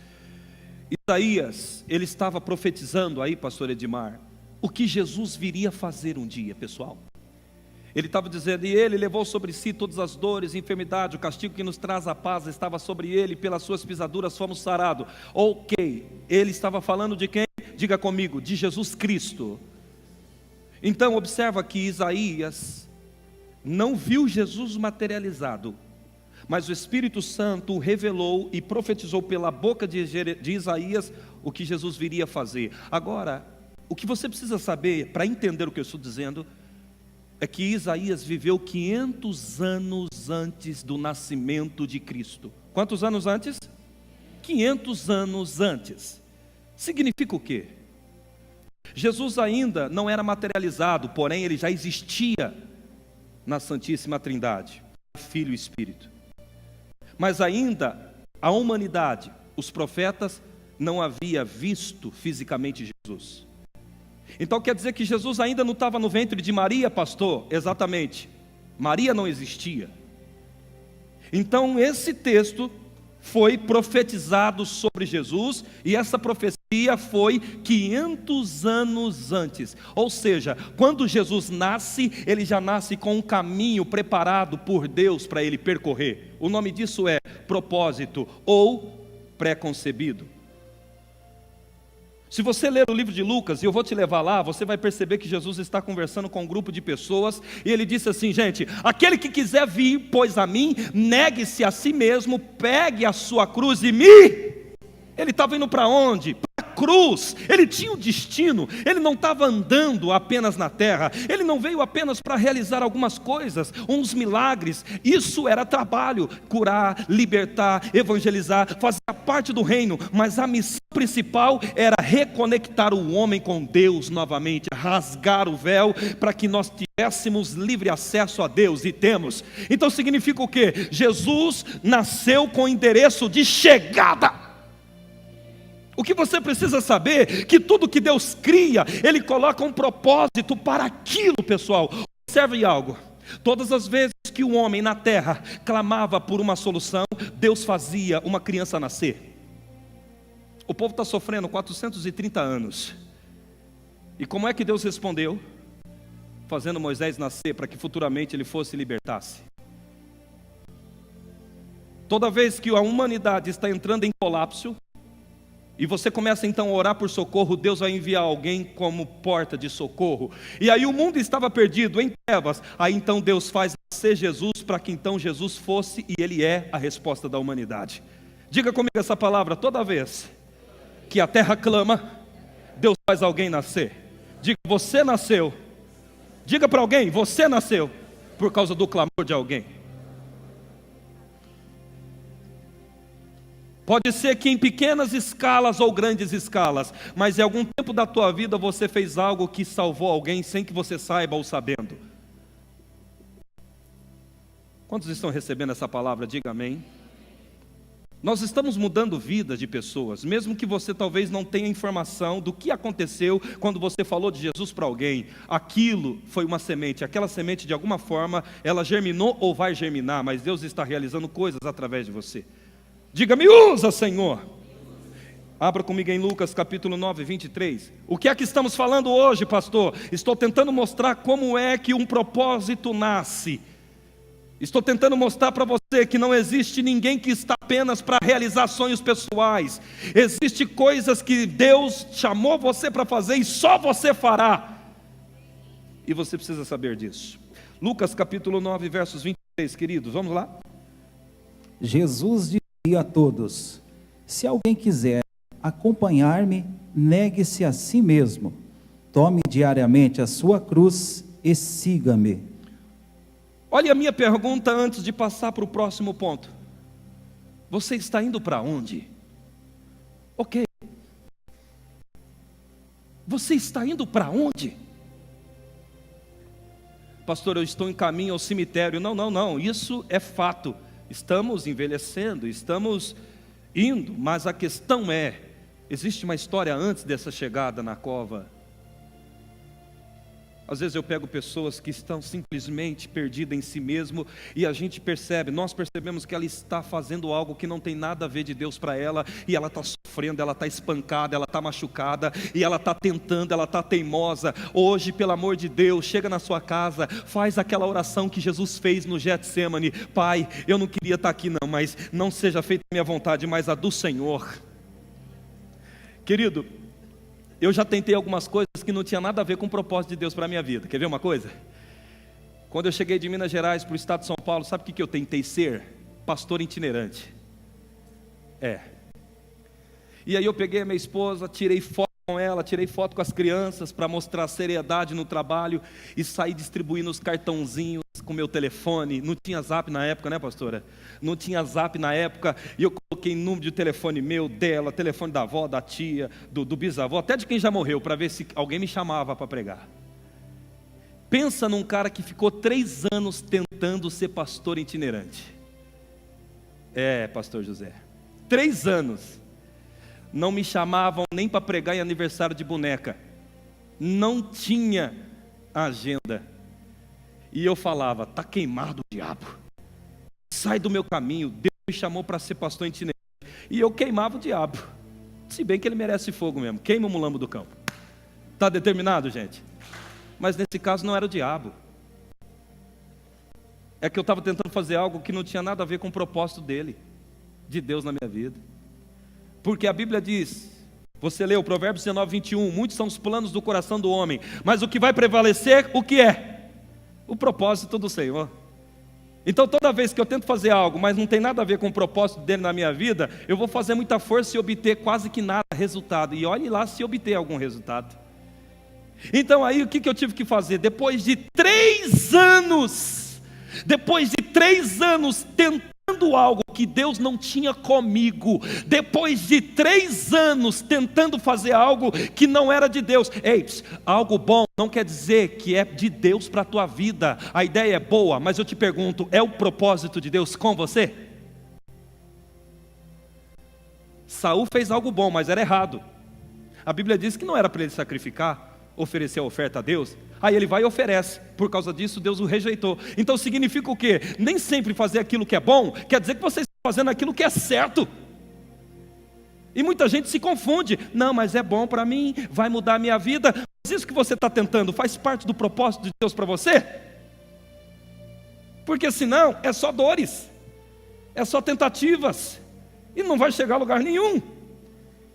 Isaías, ele estava profetizando aí, pastor Edmar, o que Jesus viria fazer um dia, pessoal. Ele estava dizendo, e ele levou sobre si todas as dores e enfermidade, o castigo que nos traz a paz estava sobre ele, pelas suas pisaduras fomos sarados. Ok, ele estava falando de quem? Diga comigo, de Jesus Cristo. Então observa que Isaías não viu Jesus materializado, mas o Espírito Santo o revelou e profetizou pela boca de Isaías o que Jesus viria fazer. Agora, o que você precisa saber para entender o que eu estou dizendo é que Isaías viveu 500 anos antes do nascimento de Cristo. Quantos anos antes? 500 anos antes. Significa o quê? Jesus ainda não era materializado, porém ele já existia na Santíssima Trindade, Filho e Espírito. Mas ainda a humanidade, os profetas, não havia visto fisicamente Jesus. Então quer dizer que Jesus ainda não estava no ventre de Maria, pastor? Exatamente, Maria não existia. Então esse texto foi profetizado sobre Jesus, e essa profecia foi 500 anos antes. Ou seja, quando Jesus nasce, ele já nasce com um caminho preparado por Deus para ele percorrer. O nome disso é propósito ou pré-concebido. Se você ler o livro de Lucas, e eu vou te levar lá, você vai perceber que Jesus está conversando com um grupo de pessoas, e ele disse assim, gente, aquele que quiser vir, pois a mim, negue-se a si mesmo, pegue a sua cruz e me... Ele estava indo para onde? Para a cruz. Ele tinha um destino, ele não estava andando apenas na terra, ele não veio apenas para realizar algumas coisas, uns milagres. Isso era trabalho, curar, libertar, evangelizar, fazer parte do reino, mas a missão principal era reconectar o homem com Deus novamente, rasgar o véu para que nós tivéssemos livre acesso a Deus, e temos. Então significa o quê? Jesus nasceu com endereço de chegada. O que você precisa saber, que tudo que Deus cria, Ele coloca um propósito para aquilo, pessoal. Observe algo, todas as vezes que o homem na terra clamava por uma solução, Deus fazia uma criança nascer. O povo está sofrendo 430 anos, e como é que Deus respondeu? Fazendo Moisés nascer, para que futuramente ele fosse e libertasse. Toda vez que a humanidade está entrando em colapso, e você começa então a orar por socorro, Deus vai enviar alguém como porta de socorro. E aí o mundo estava perdido em trevas. Aí então Deus faz nascer Jesus, para que então Jesus fosse, e Ele é a resposta da humanidade. Diga comigo essa palavra, toda vez que a terra clama, Deus faz alguém nascer. Diga, você nasceu. Diga para alguém, você nasceu por causa do clamor de alguém. Pode ser que em pequenas escalas ou grandes escalas, mas em algum tempo da tua vida você fez algo que salvou alguém sem que você saiba ou sabendo. Quantos estão recebendo essa palavra? Diga amém. Nós estamos mudando vidas de pessoas, mesmo que você talvez não tenha informação do que aconteceu quando você falou de Jesus para alguém. Aquilo foi uma semente, aquela semente de alguma forma, ela germinou ou vai germinar, mas Deus está realizando coisas através de você. Diga, me usa, Senhor. Abra comigo em Lucas capítulo 9, 23. O que é que estamos falando hoje, pastor? Estou tentando mostrar como é que um propósito nasce. Estou tentando mostrar para você que não existe ninguém que está apenas para realizar sonhos pessoais. Existem coisas que Deus chamou você para fazer e só você fará. E você precisa saber disso. Lucas capítulo 9, versos 23, queridos, vamos lá? Jesus dizia a todos: se alguém quiser acompanhar-me, negue-se a si mesmo, tome diariamente a sua cruz e siga-me. Olha a minha pergunta antes de passar para o próximo ponto. Você está indo para onde? Ok. Você está indo para onde? Pastor, eu estou em caminho ao cemitério. Não, isso é fato. Estamos envelhecendo, estamos indo, mas a questão é, existe uma história antes dessa chegada na cova. Às vezes eu pego pessoas que estão simplesmente perdidas em si mesmo e a gente percebe, nós percebemos que ela está fazendo algo que não tem nada a ver de Deus para ela, e ela está sofrendo, ela está espancada, ela está machucada, e ela está tentando, ela está teimosa. Hoje, pelo amor de Deus, chega na sua casa, faz aquela oração que Jesus fez no Getsemane: Pai, eu não queria estar aqui não, mas não seja feita a minha vontade, mas a do Senhor. Querido, eu já tentei algumas coisas que não tinha nada a ver com o propósito de Deus para a minha vida. Quer ver uma coisa? Quando eu cheguei de Minas Gerais para o estado de São Paulo, sabe o que eu tentei ser? Pastor itinerante. E aí eu peguei a minha esposa, tirei foto com ela, tirei foto com as crianças para mostrar seriedade no trabalho e saí distribuindo os cartãozinhos com meu telefone. Não tinha Zap na época, né, pastora? Não tinha Zap na época, e eu coloquei número de telefone meu, dela, telefone da avó, da tia, do bisavô, até de quem já morreu, para ver se alguém me chamava para pregar. Pensa num cara que ficou 3 anos tentando ser pastor itinerante. Pastor José, 3 anos. Não me chamavam nem para pregar em aniversário de boneca. Não tinha agenda. E eu falava: está queimado o diabo, sai do meu caminho, Deus me chamou para ser pastor itinerante. E eu queimava o diabo, se bem que ele merece fogo mesmo, queima o mulambo do campo. Está determinado, gente? Mas nesse caso não era o diabo, é que eu estava tentando fazer algo que não tinha nada a ver com o propósito dele, de Deus na minha vida. Porque a Bíblia diz, você leu Provérbios 19, 21, muitos são os planos do coração do homem, mas o que vai prevalecer, o que é? O propósito do Senhor. Então toda vez que eu tento fazer algo, mas não tem nada a ver com o propósito dele na minha vida, eu vou fazer muita força e obter quase que nada resultado, e olhe lá se obter algum resultado. Então aí o que eu tive que fazer? Depois de 3 anos tentando algo que Deus não tinha comigo, depois de 3 anos tentando fazer algo que não era de Deus. Algo bom não quer dizer que é de Deus para a tua vida. A ideia é boa, mas eu te pergunto, é o propósito de Deus com você? Saul fez algo bom, mas era errado. A Bíblia diz que não era para ele sacrificar, oferecer a oferta a Deus. Aí ele vai e oferece, por causa disso Deus o rejeitou. Então significa o quê? Nem sempre fazer aquilo que é bom quer dizer que você está fazendo aquilo que é certo. E muita gente se confunde: não, mas é bom para mim, vai mudar a minha vida. Mas isso que você está tentando faz parte do propósito de Deus para você? Porque senão é só dores, é só tentativas, e não vai chegar a lugar nenhum.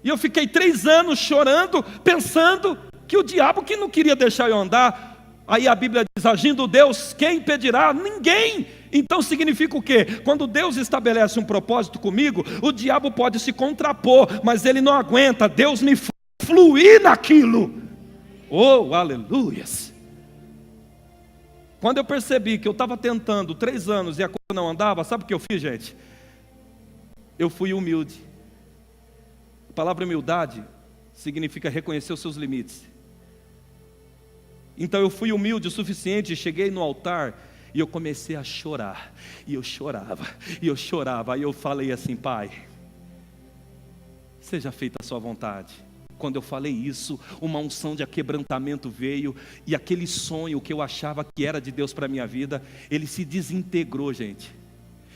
E eu fiquei 3 anos chorando, pensando que o diabo que não queria deixar eu andar. Aí a Bíblia diz: agindo Deus, quem impedirá? Ninguém. Então significa o quê? Quando Deus estabelece um propósito comigo, o diabo pode se contrapor, mas ele não aguenta Deus me fluir naquilo. Oh, aleluias. Quando eu percebi que eu estava tentando 3 anos e a coisa não andava, sabe o que eu fiz, gente? Eu fui humilde. A palavra humildade significa reconhecer os seus limites. Então eu fui humilde o suficiente, cheguei no altar e eu comecei a chorar. E eu chorava. Aí eu falei assim: Pai, seja feita a sua vontade. Quando eu falei isso, uma unção de aquebrantamento veio, e aquele sonho que eu achava que era de Deus para a minha vida, ele se desintegrou, gente.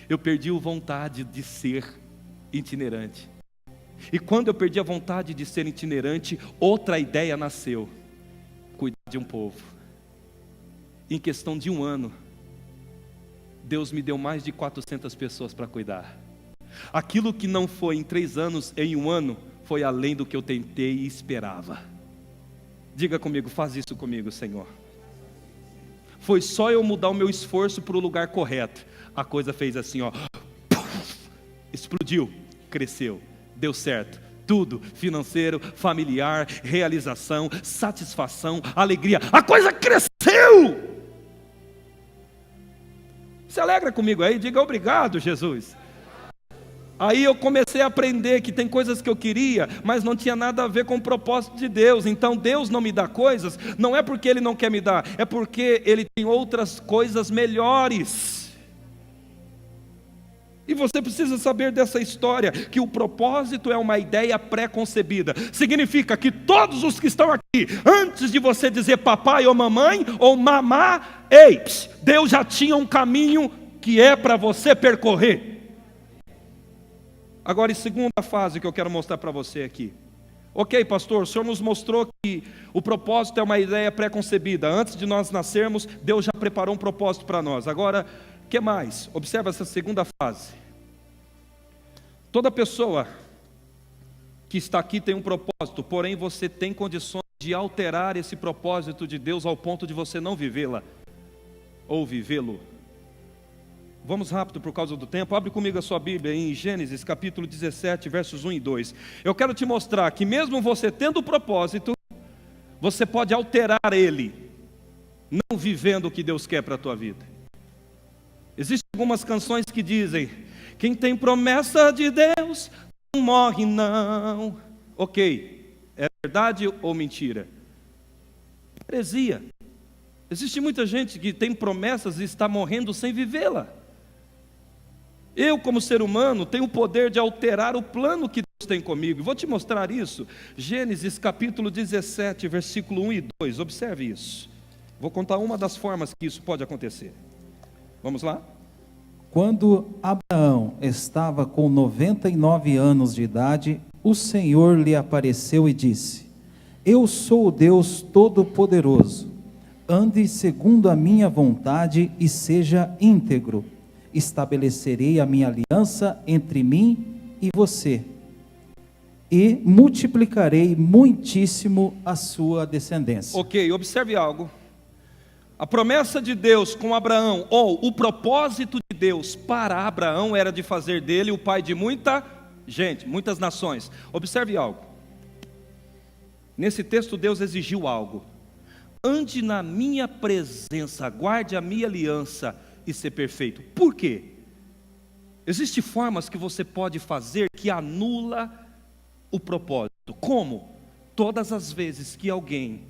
Eu perdi a vontade de ser itinerante. E quando eu perdi a vontade de ser itinerante, outra ideia nasceu: cuidar de um povo. Em questão de 1 ano, Deus me deu mais de 400 pessoas para cuidar. Aquilo que não foi em 3 anos, em 1 ano, foi além do que eu tentei e esperava. Diga comigo, faz isso comigo, Senhor. Foi só eu mudar o meu esforço para o lugar correto. A coisa fez assim, ó. explodiu, cresceu, deu certo. Tudo, financeiro, familiar, realização, satisfação, alegria. A coisa cresceu! Se alegra comigo aí, diga obrigado, Jesus. Aí eu comecei a aprender que tem coisas que eu queria, mas não tinha nada a ver com o propósito de Deus. Então Deus não me dá coisas, não é porque Ele não quer me dar, é porque Ele tem outras coisas melhores. E você precisa saber dessa história, que o propósito é uma ideia pré-concebida. Significa que todos os que estão aqui, antes de você dizer papai ou mamãe, ou mamá, ei, Deus já tinha um caminho que é para você percorrer. Agora, em segunda fase que eu quero mostrar para você aqui. Ok, pastor, o senhor nos mostrou que o propósito é uma ideia pré-concebida. Antes de nós nascermos, Deus já preparou um propósito para nós. Agora, o que mais? Observa essa segunda fase. Toda pessoa que está aqui tem um propósito, porém você tem condições de alterar esse propósito de Deus ao ponto de você não vivê-la ou vivê-lo. Vamos rápido por causa do tempo. Abre comigo a sua Bíblia em Gênesis capítulo 17, versos 1 e 2. Eu quero te mostrar que mesmo você tendo o propósito, você pode alterar ele, não vivendo o que Deus quer para a tua vida. Existem algumas canções que dizem: quem tem promessa de Deus não morre não. Ok, é verdade ou mentira? Heresia. Existe muita gente que tem promessas e está morrendo sem vivê-la. Eu, como ser humano, tenho o poder de alterar o plano que Deus tem comigo. Vou te mostrar isso. Gênesis capítulo 17, versículo 1 e 2. Observe isso. Vou contar uma das formas que isso pode acontecer. Vamos lá? Quando Abraão estava com 99 anos de idade, o Senhor lhe apareceu e disse: Eu sou o Deus Todo-Poderoso. Ande segundo a minha vontade e seja íntegro. Estabelecerei a minha aliança entre mim e você, e multiplicarei muitíssimo a sua descendência. Ok, observe algo. A promessa de Deus com Abraão, ou o propósito de Deus para Abraão, era de fazer dele o pai de muita gente, muitas nações. Observe algo. Nesse texto Deus exigiu algo: ande na minha presença, guarde a minha aliança e ser perfeito. Por quê? Existem formas que você pode fazer que anula o propósito. Como? Todas as vezes que alguém,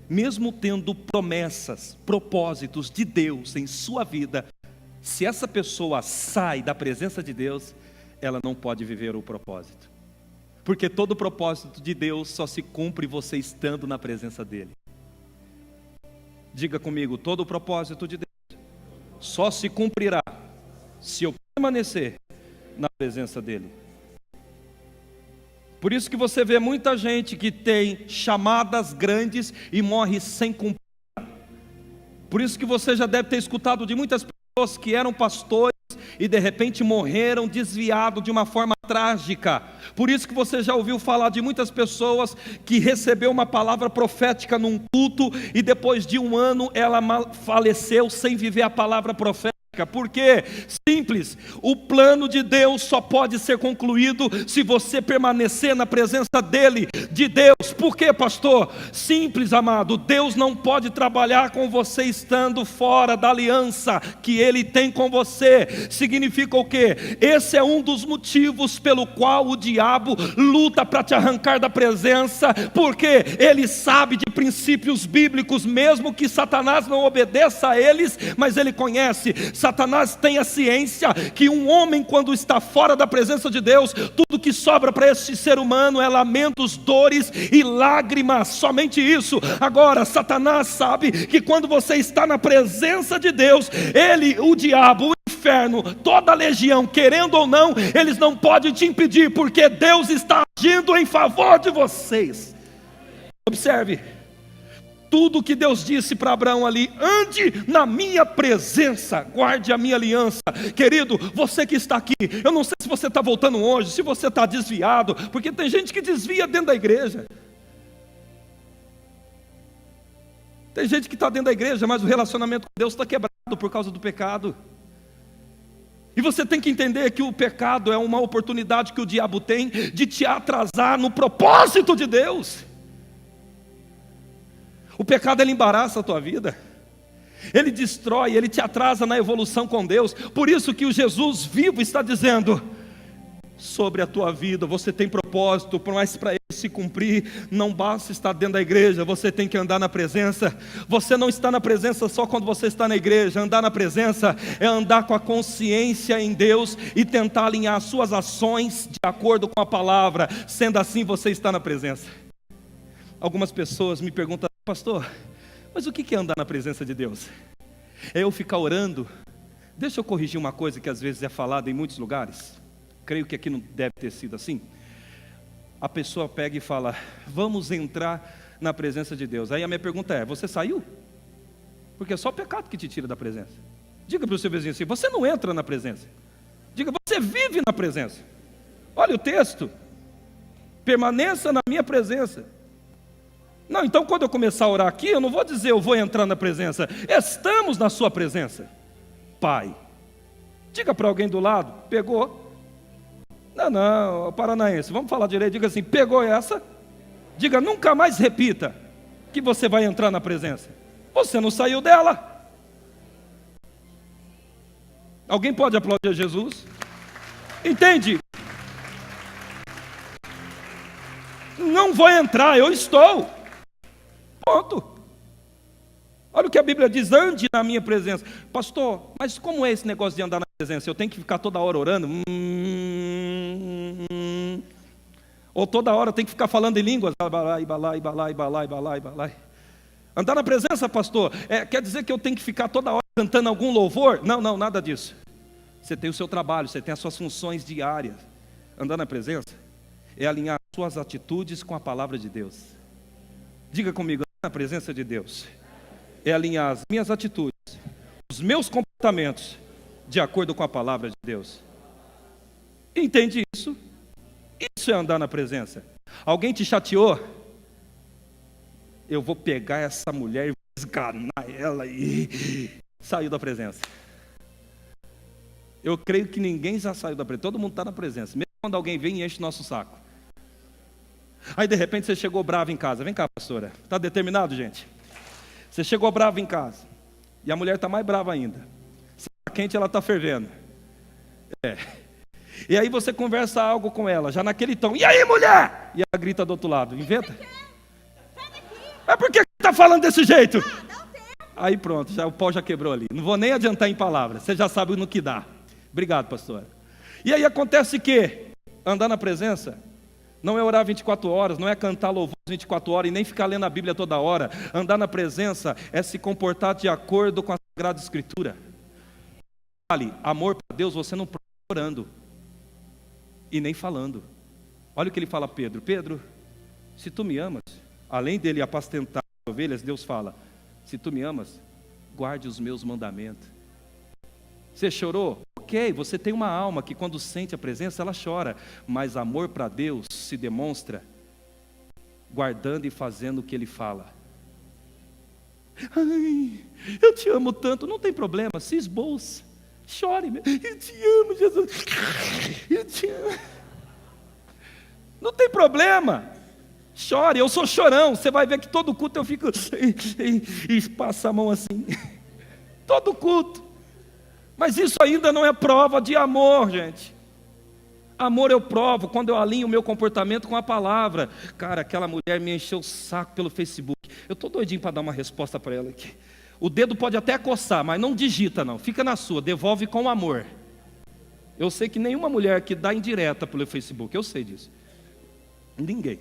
mesmo tendo promessas, propósitos de Deus em sua vida, se essa pessoa sai da presença de Deus, ela não pode viver o propósito. Porque todo propósito de Deus só se cumpre você estando na presença dEle. Diga comigo: todo o propósito de Deus só se cumprirá se eu permanecer na presença dEle. Por isso que você vê muita gente que tem chamadas grandes e morre sem cumprir. Por isso que você já deve ter escutado de muitas pessoas que eram pastores e de repente morreram desviados de uma forma trágica. Por isso que você já ouviu falar de muitas pessoas que recebeu uma palavra profética num culto e depois de um ano ela faleceu sem viver a palavra profética. Por quê? Simples, o plano de Deus só pode ser concluído se você permanecer na presença dEle, de Deus. Por quê, pastor? Simples, amado, Deus não pode trabalhar com você estando fora da aliança que Ele tem com você. Significa o quê? Esse é um dos motivos pelo qual o diabo luta para te arrancar da presença, porque ele sabe de princípios bíblicos, mesmo que Satanás não obedeça a eles, mas ele conhece. Satanás tem a ciência que um homem, quando está fora da presença de Deus, tudo que sobra para esse ser humano é lamentos, dores e lágrimas, somente isso. Agora, Satanás sabe que quando você está na presença de Deus, ele, o diabo, o inferno, toda a legião, querendo ou não, eles não podem te impedir, porque Deus está agindo em favor de vocês. Observe. Tudo que Deus disse para Abraão ali: ande na minha presença, guarde a minha aliança. Querido, você que está aqui, eu não sei se você está voltando hoje, se você está desviado, porque tem gente que desvia dentro da igreja. Tem gente que está dentro da igreja, mas o relacionamento com Deus está quebrado por causa do pecado. E você tem que entender que o pecado é uma oportunidade que o diabo tem de te atrasar no propósito de Deus. O pecado, ele embaraça a tua vida, ele destrói, ele te atrasa na evolução com Deus. Por isso que o Jesus vivo está dizendo sobre a tua vida: você tem propósito, mas para ele se cumprir, não basta estar dentro da igreja, você tem que andar na presença. Você não está na presença só quando você está na igreja. Andar na presença é andar com a consciência em Deus e tentar alinhar as suas ações de acordo com a palavra. Sendo assim, você está na presença. Algumas pessoas me perguntam: pastor, mas o que é andar na presença de Deus? É eu ficar orando? Deixa eu corrigir uma coisa que às vezes é falada em muitos lugares. Creio que aqui não deve ter sido assim. A pessoa pega e fala: vamos entrar na presença de Deus. Aí a minha pergunta é: você saiu? Porque é só o pecado que te tira da presença. Diga para o seu vizinho assim: você não entra na presença. Diga: você vive na presença. Olha o texto: permaneça na minha presença. Não, então quando eu começar a orar aqui, eu não vou dizer eu vou entrar na presença. Estamos na sua presença, Pai. Diga para alguém do lado: pegou? Não, paranaense, vamos falar direito. Diga assim: pegou essa? Diga: nunca mais repita que você vai entrar na presença. Você não saiu dela. Alguém pode aplaudir a Jesus? Entende? Não vou entrar, eu estou. Ponto. Olha o que a Bíblia diz: ande na minha presença. Pastor, mas como é esse negócio de andar na presença? Eu tenho que ficar toda hora orando? Ou toda hora tem que ficar falando em línguas? Andar na presença, pastor, quer dizer que eu tenho que ficar toda hora cantando algum louvor? Não, nada disso. Você tem o seu trabalho, você tem as suas funções diárias. Andar na presença é alinhar as suas atitudes com a palavra de Deus. Diga comigo: andar na presença de Deus é alinhar as minhas atitudes, os meus comportamentos, de acordo com a palavra de Deus. Entende isso? Isso é andar na presença. Alguém te chateou? Eu vou pegar essa mulher e esganar ela e saiu da presença. Eu creio que ninguém já saiu da presença. Todo mundo está na presença, mesmo quando alguém vem e enche o nosso saco. Aí de repente você chegou bravo em casa. Vem cá, pastora. Está determinado, gente? Você chegou bravo em casa e a mulher está mais brava ainda. Se está quente, ela está fervendo. E aí você conversa algo com ela, já naquele tom: e aí, mulher? E ela grita do outro lado: inventa. Mas por que está falando desse jeito? Aí pronto, o pau já quebrou ali. Não vou nem adiantar em palavras, você já sabe no que dá. Obrigado, pastora. E aí acontece que andar na presença não é orar 24 horas, não é cantar louvor 24 horas e nem ficar lendo a Bíblia toda hora. Andar na presença é se comportar de acordo com a Sagrada Escritura. Amor para Deus você não prova orando e nem falando. Olha o que ele fala a Pedro: Pedro, se tu me amas, além dele apacentar as ovelhas, Deus fala: se tu me amas, guarde os meus mandamentos. Você chorou? Ok, você tem uma alma que quando sente a presença, ela chora. Mas amor para Deus se demonstra guardando e fazendo o que Ele fala. Ai, eu te amo tanto. Não tem problema, se esboça, chore. Eu te amo, Jesus. Eu te amo. Não tem problema, chore. Eu sou chorão. Você vai ver que todo culto eu fico e passa a mão assim. Todo culto. Mas isso ainda não é prova de amor, gente. Amor eu provo quando eu alinho o meu comportamento com a palavra. Cara, aquela mulher me encheu o saco pelo Facebook. Eu estou doidinho para dar uma resposta para ela aqui. O dedo pode até coçar, mas não digita não. Fica na sua, devolve com amor. Eu sei que nenhuma mulher que dá indireta pelo Facebook, eu sei disso. Ninguém.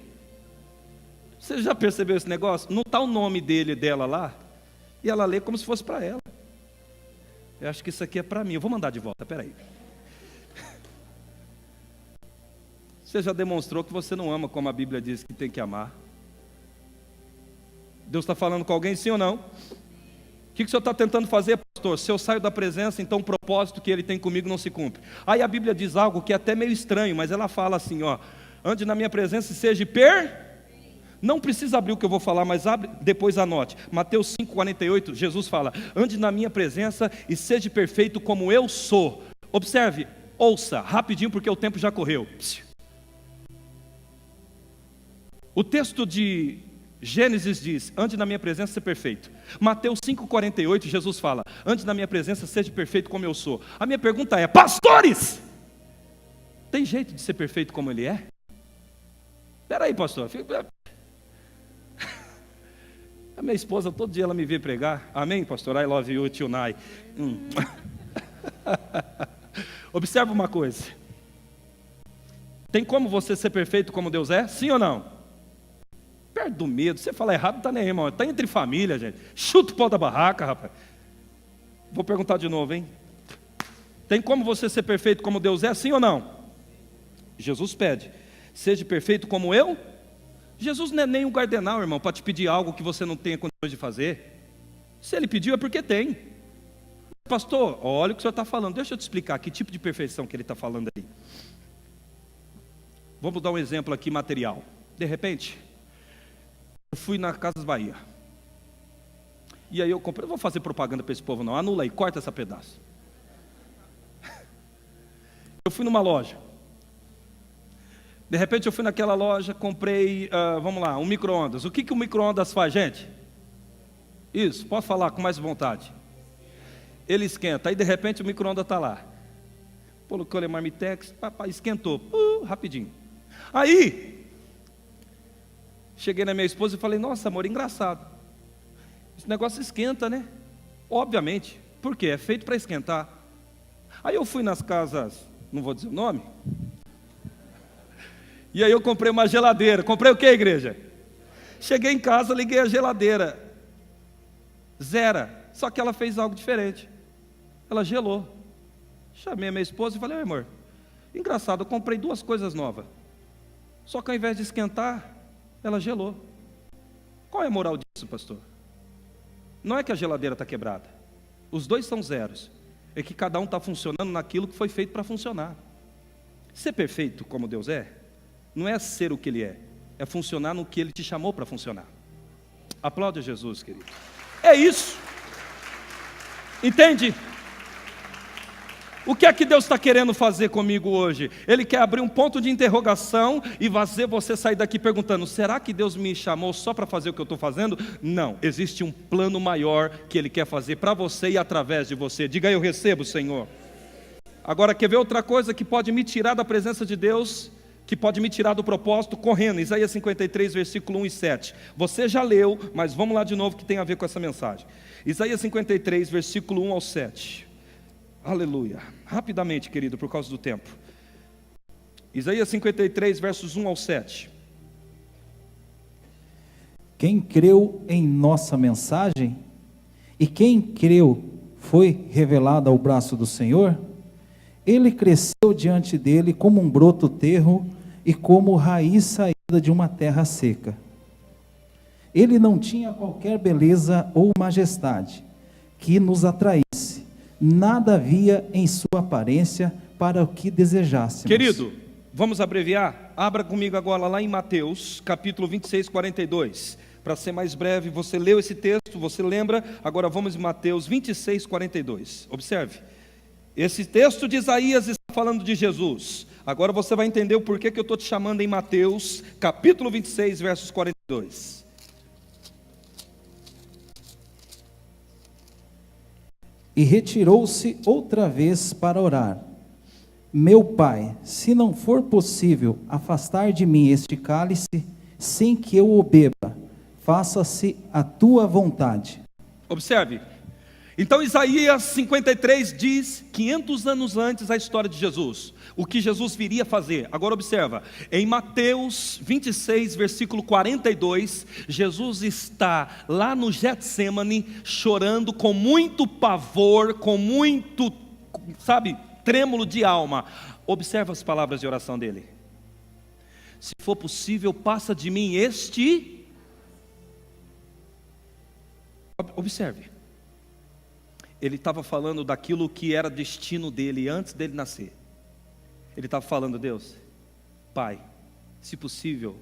Você já percebeu esse negócio? Não está o nome dela lá, e ela lê como se fosse para ela. Eu acho que isso aqui é para mim. Eu vou mandar de volta, peraí. Você já demonstrou que você não ama como a Bíblia diz que tem que amar? Deus está falando com alguém, sim ou não? O que o senhor está tentando fazer, pastor? Se eu saio da presença, então o propósito que Ele tem comigo não se cumpre. Aí a Bíblia diz algo que é até meio estranho, mas ela fala assim, ó: ande na minha presença e seja Não precisa abrir o que eu vou falar, mas abre, depois anote. Mateus 5,48, Jesus fala: ande na minha presença e seja perfeito como eu sou. Observe, ouça, rapidinho porque o tempo já correu. O texto de Gênesis diz: ande na minha presença, ser perfeito. Mateus 5,48, Jesus fala: ande na minha presença, seja perfeito como eu sou. A minha pergunta é: pastores, tem jeito de ser perfeito como ele é? Espera aí, pastor. A minha esposa, todo dia ela me vê pregar. Amém, pastor? I love you tonight. Observa uma coisa: tem como você ser perfeito como Deus é? Sim ou não? Perto do medo. Você fala errado, não está nem aí, irmão. Está entre família, gente. Chuta o pau da barraca, rapaz. Vou perguntar de novo, hein? Tem como você ser perfeito como Deus é? Sim ou não? Jesus pede: seja perfeito como eu. Jesus não é nem um cardenal, irmão, para te pedir algo que você não tenha condições de fazer. Se ele pediu é porque tem. Pastor, olha o que o senhor está falando. Deixa eu te explicar que tipo de perfeição que ele está falando aí. Vamos dar um exemplo aqui material. De repente, eu fui na Casas Bahia. E aí eu comprei, não vou fazer propaganda para esse povo não, anula aí, corta essa pedaço. Eu fui numa loja. De repente eu fui naquela loja, comprei, vamos lá, um micro-ondas. O que o micro-ondas faz, gente? Isso, pode falar com mais vontade. Ele esquenta, aí de repente o micro-ondas está lá. Colocou o marmitex, papai, esquentou, rapidinho. Aí, cheguei na minha esposa e falei: nossa, amor, engraçado. Esse negócio esquenta, né? Obviamente, porque é feito para esquentar. Aí eu fui nas casas, não vou dizer o nome. E aí eu comprei uma geladeira. Comprei o que, igreja? Cheguei em casa, liguei a geladeira. Zero. Só que ela fez algo diferente. Ela gelou. Chamei a minha esposa e falei: amor, engraçado, eu comprei 2 coisas novas. Só que ao invés de esquentar, ela gelou. Qual é a moral disso, pastor? Não é que a geladeira está quebrada. Os 2 são zeros. É que cada um está funcionando naquilo que foi feito para funcionar. Ser perfeito como Deus não é ser o que Ele é funcionar no que Ele te chamou para funcionar. Aplaude a Jesus, querido. É isso. Entende? O que é que Deus está querendo fazer comigo hoje? Ele quer abrir um ponto de interrogação e fazer você sair daqui perguntando: será que Deus me chamou só para fazer o que eu estou fazendo? Não, existe um plano maior que Ele quer fazer para você e através de você. Diga: eu recebo, Senhor. Agora, quer ver outra coisa que pode me tirar da presença de Deus? Que pode me tirar do propósito? Correndo, Isaías 53, versículo 1 e 7. Você já leu, mas vamos lá de novo que tem a ver com essa mensagem. Isaías 53, versículo 1 ao 7. Aleluia. Rapidamente, querido, por causa do tempo. Isaías 53, versos 1 ao 7. Quem creu em nossa mensagem e quem creu foi revelado ao braço do Senhor, ele cresceu diante dele como um broto terro e como raiz saída de uma terra seca. Ele não tinha qualquer beleza ou majestade que nos atraísse, nada havia em sua aparência para o que desejássemos. Querido, vamos abreviar? Abra comigo agora lá em Mateus, capítulo 26, 42. Para ser mais breve, você leu esse texto, você lembra? Agora vamos em Mateus 26, 42. Observe. Esse texto de Isaías está falando de Jesus. Agora você vai entender o porquê que eu estou te chamando em Mateus, capítulo 26, versos 42. E retirou-se outra vez para orar. Meu Pai, se não for possível afastar de mim este cálice, sem que eu o beba, faça-se a tua vontade. Observe. Então Isaías 53 diz 500 anos antes a história de Jesus, o que Jesus viria fazer. Agora observa, em Mateus 26, versículo 42, Jesus está lá no Getsêmani, chorando com muito pavor, com muito, trêmulo de alma. Observa as palavras de oração dele: se for possível, passa de mim este... Observe. Ele estava falando daquilo que era destino dele antes dele nascer. Ele estava falando: Deus, Pai, se possível,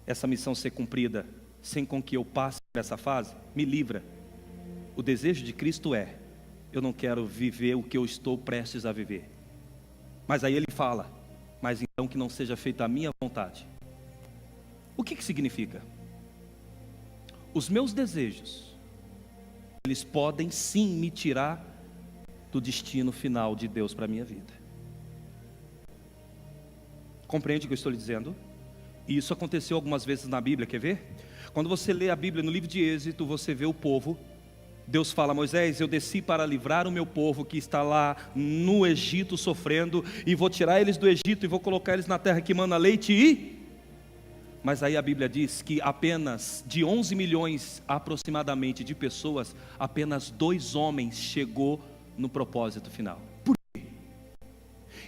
essa missão ser cumprida, sem com que eu passe por essa fase, me livra. O desejo de Cristo é eu não quero viver o que eu estou prestes a viver. Mas aí ele fala, mas então que não seja feita a minha vontade. O que significa? Os meus desejos, eles podem sim me tirar do destino final de Deus para a minha vida. Compreende o que eu estou lhe dizendo? E isso aconteceu algumas vezes na Bíblia, quer ver? Quando você lê a Bíblia no livro de Êxodo, você vê o povo. Deus fala: Moisés, eu desci para livrar o meu povo que está lá no Egito sofrendo, e vou tirar eles do Egito e vou colocar eles na terra que mana leite e... Mas aí a Bíblia diz que apenas de 11 milhões aproximadamente de pessoas, apenas 2 homens chegou no propósito final. Por quê?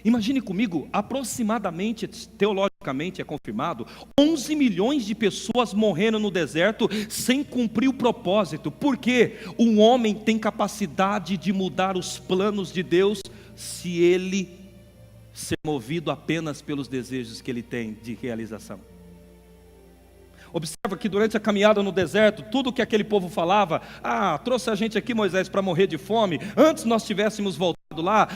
Imagine comigo, aproximadamente, teologicamente é confirmado, 11 milhões de pessoas morreram no deserto sem cumprir o propósito. Porque o homem tem capacidade de mudar os planos de Deus se ele ser movido apenas pelos desejos que ele tem de realização. Observa que durante a caminhada no deserto, tudo que aquele povo falava: trouxe a gente aqui, Moisés, para morrer de fome, antes nós tivéssemos voltado lá,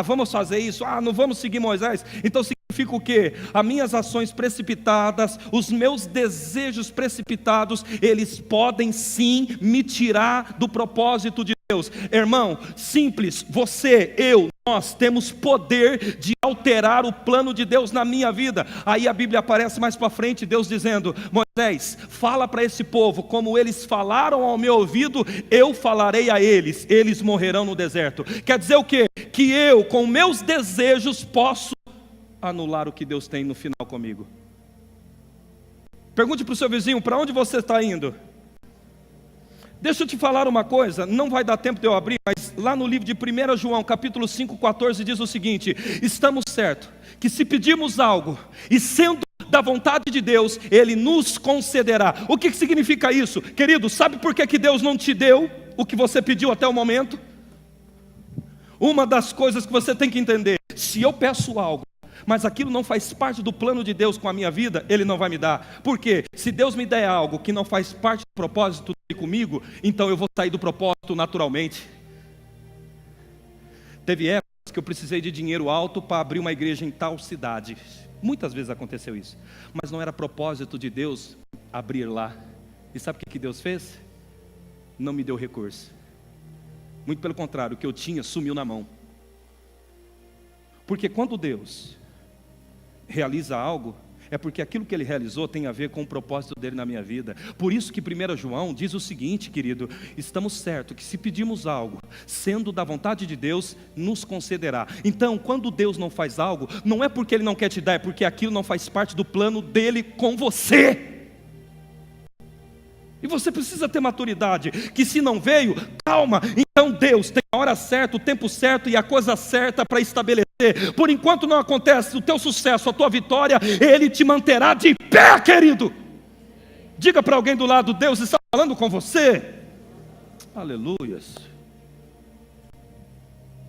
vamos fazer isso, não vamos seguir Moisés. Então significa o quê? As minhas ações precipitadas, os meus desejos precipitados, eles podem sim me tirar do propósito de Deus. Irmão, simples, você, eu, nós temos poder de alterar o plano de Deus na minha vida. Aí a Bíblia aparece mais para frente, Deus dizendo: Moisés, fala para esse povo, como eles falaram ao meu ouvido, eu falarei a eles, eles morrerão no deserto. Quer dizer o quê? Que eu, com meus desejos, posso anular o que Deus tem no final comigo. Pergunte para o seu vizinho: para onde você está indo? Deixa eu te falar uma coisa, não vai dar tempo de eu abrir, mas lá no livro de 1 João, capítulo 5, 14, diz o seguinte: estamos certos que se pedirmos algo, e sendo da vontade de Deus, Ele nos concederá. O que significa isso? Querido, sabe por que Deus não te deu o que você pediu até o momento? Uma das coisas que você tem que entender: se eu peço algo, mas aquilo não faz parte do plano de Deus com a minha vida, Ele não vai me dar. Por quê? Se Deus me der algo que não faz parte do propósito dele comigo, então eu vou sair do propósito naturalmente. Teve épocas que eu precisei de dinheiro alto para abrir uma igreja em tal cidade. Muitas vezes aconteceu isso, mas não era propósito de Deus abrir lá. E sabe o que Deus fez? Não me deu recurso. Muito pelo contrário, o que eu tinha sumiu na mão. Porque quando Deus realiza algo, é porque aquilo que Ele realizou tem a ver com o propósito dEle na minha vida. Por isso que 1 João diz o seguinte, querido: estamos certos que se pedimos algo, sendo da vontade de Deus, nos concederá. Então, quando Deus não faz algo, não é porque Ele não quer te dar, é porque aquilo não faz parte do plano dEle com você. E você precisa ter maturidade, que se não veio, calma, então Deus tem a hora certa, o tempo certo e a coisa certa para estabelecer. Por enquanto não acontece o teu sucesso, a tua vitória, Ele te manterá de pé, querido. Diga para alguém do lado: Deus está falando com você. Aleluias.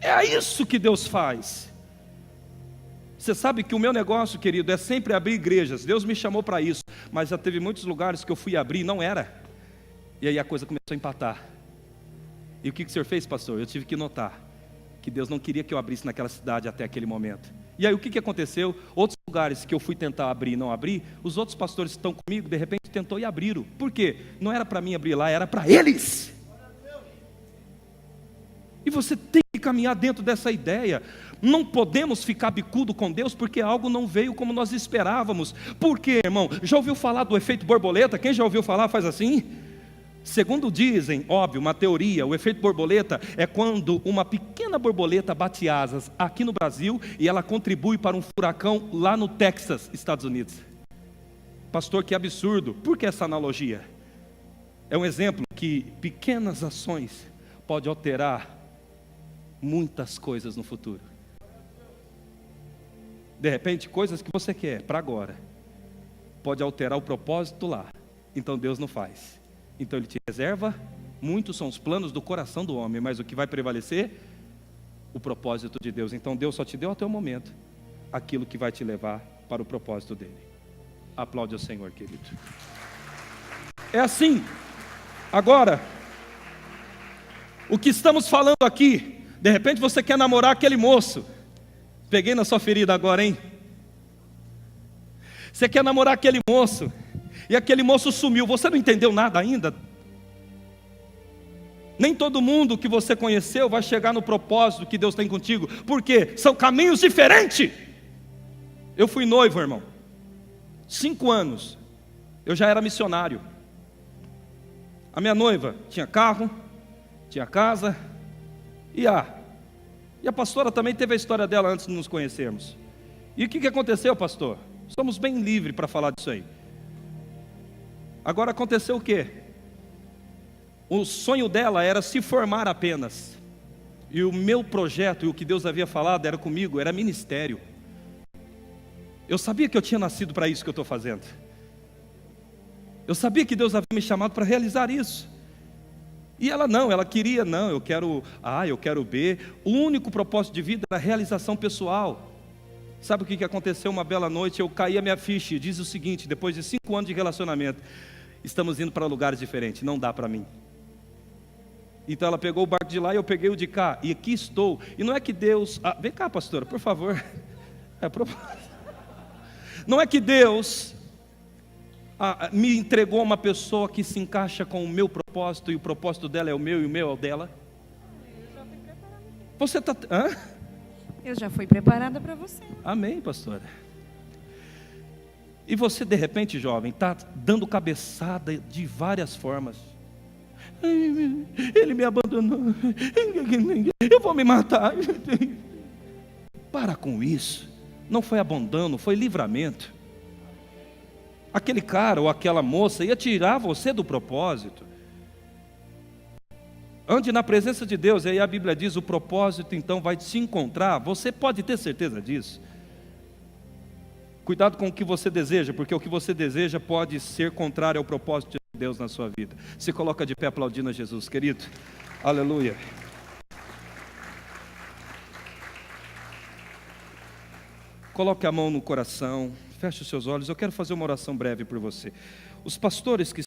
É isso que Deus faz. Você sabe que o meu negócio, querido, é sempre abrir igrejas. Deus me chamou para isso, mas já teve muitos lugares que eu fui abrir e não era. E aí a coisa começou a empatar. E o que o senhor fez, pastor? Eu tive que notar que Deus não queria que eu abrisse naquela cidade até aquele momento. E aí o que aconteceu? Outros lugares que eu fui tentar abrir e não abri, os outros pastores que estão comigo, de repente tentou e abriram. Por quê? Não era para mim abrir lá, era para eles. E você tem que caminhar dentro dessa ideia. Não podemos ficar bicudo com Deus porque algo não veio como nós esperávamos. Por quê, irmão? Já ouviu falar do efeito borboleta? Quem já ouviu falar faz assim? Segundo dizem, óbvio, uma teoria, o efeito borboleta é quando uma pequena borboleta bate asas aqui no Brasil e ela contribui para um furacão lá no Texas, Estados Unidos. Pastor, que absurdo. Por que essa analogia? É um exemplo que pequenas ações podem alterar muitas coisas no futuro. De repente, coisas que você quer para agora pode alterar o propósito lá. Então Deus não faz. Então Ele te reserva. Muitos são os planos do coração do homem, mas o que vai prevalecer? O propósito de Deus. Então Deus só te deu até o momento aquilo que vai te levar para o propósito dele. Aplaude ao Senhor, querido. É assim. Agora, O que estamos falando aqui, de repente você quer namorar aquele moço. Peguei na sua ferida agora, hein? Você quer namorar aquele moço, e aquele moço sumiu, você não entendeu nada ainda? Nem todo mundo que você conheceu vai chegar no propósito que Deus tem contigo, porque são caminhos diferentes. Eu fui noivo, irmão, 5 anos, eu já era missionário. A minha noiva tinha carro, tinha casa, e a pastora também teve a história dela antes de nos conhecermos. E o que aconteceu, pastor? Somos bem livres para falar disso aí. Agora aconteceu o quê? O sonho dela era se formar apenas. E o meu projeto, e o que Deus havia falado era comigo, era ministério. Eu sabia que eu tinha nascido para isso que eu estou fazendo. Eu sabia que Deus havia me chamado para realizar isso. E ela queria, eu quero A, eu quero B. O único propósito de vida era a realização pessoal. Sabe o que aconteceu? Uma bela noite eu caí a minha ficha e diz o seguinte: depois de 5 anos de relacionamento, estamos indo para lugares diferentes, não dá para mim. Então ela pegou o barco de lá e eu peguei o de cá, e aqui estou. E não é que Deus, vem cá, pastora, por favor. Não é que Deus me entregou uma pessoa que se encaixa com o meu propósito, e o propósito dela é o meu e o meu é o dela. Você está... Eu já fui preparada para você. Amém, pastora. E você, de repente, jovem, está dando cabeçada de várias formas. Ele me abandonou, eu vou me matar. Para com isso. Não foi abandono, foi livramento. Aquele cara ou aquela moça ia tirar você do propósito. Ande na presença de Deus, e aí a Bíblia diz: o propósito então vai se encontrar. Você pode ter certeza disso. Cuidado com o que você deseja, porque o que você deseja pode ser contrário ao propósito de Deus na sua vida. Se coloca de pé aplaudindo a Jesus, querido. Aleluia. Coloque a mão no coração, feche os seus olhos. Eu quero fazer uma oração breve por você. Os pastores que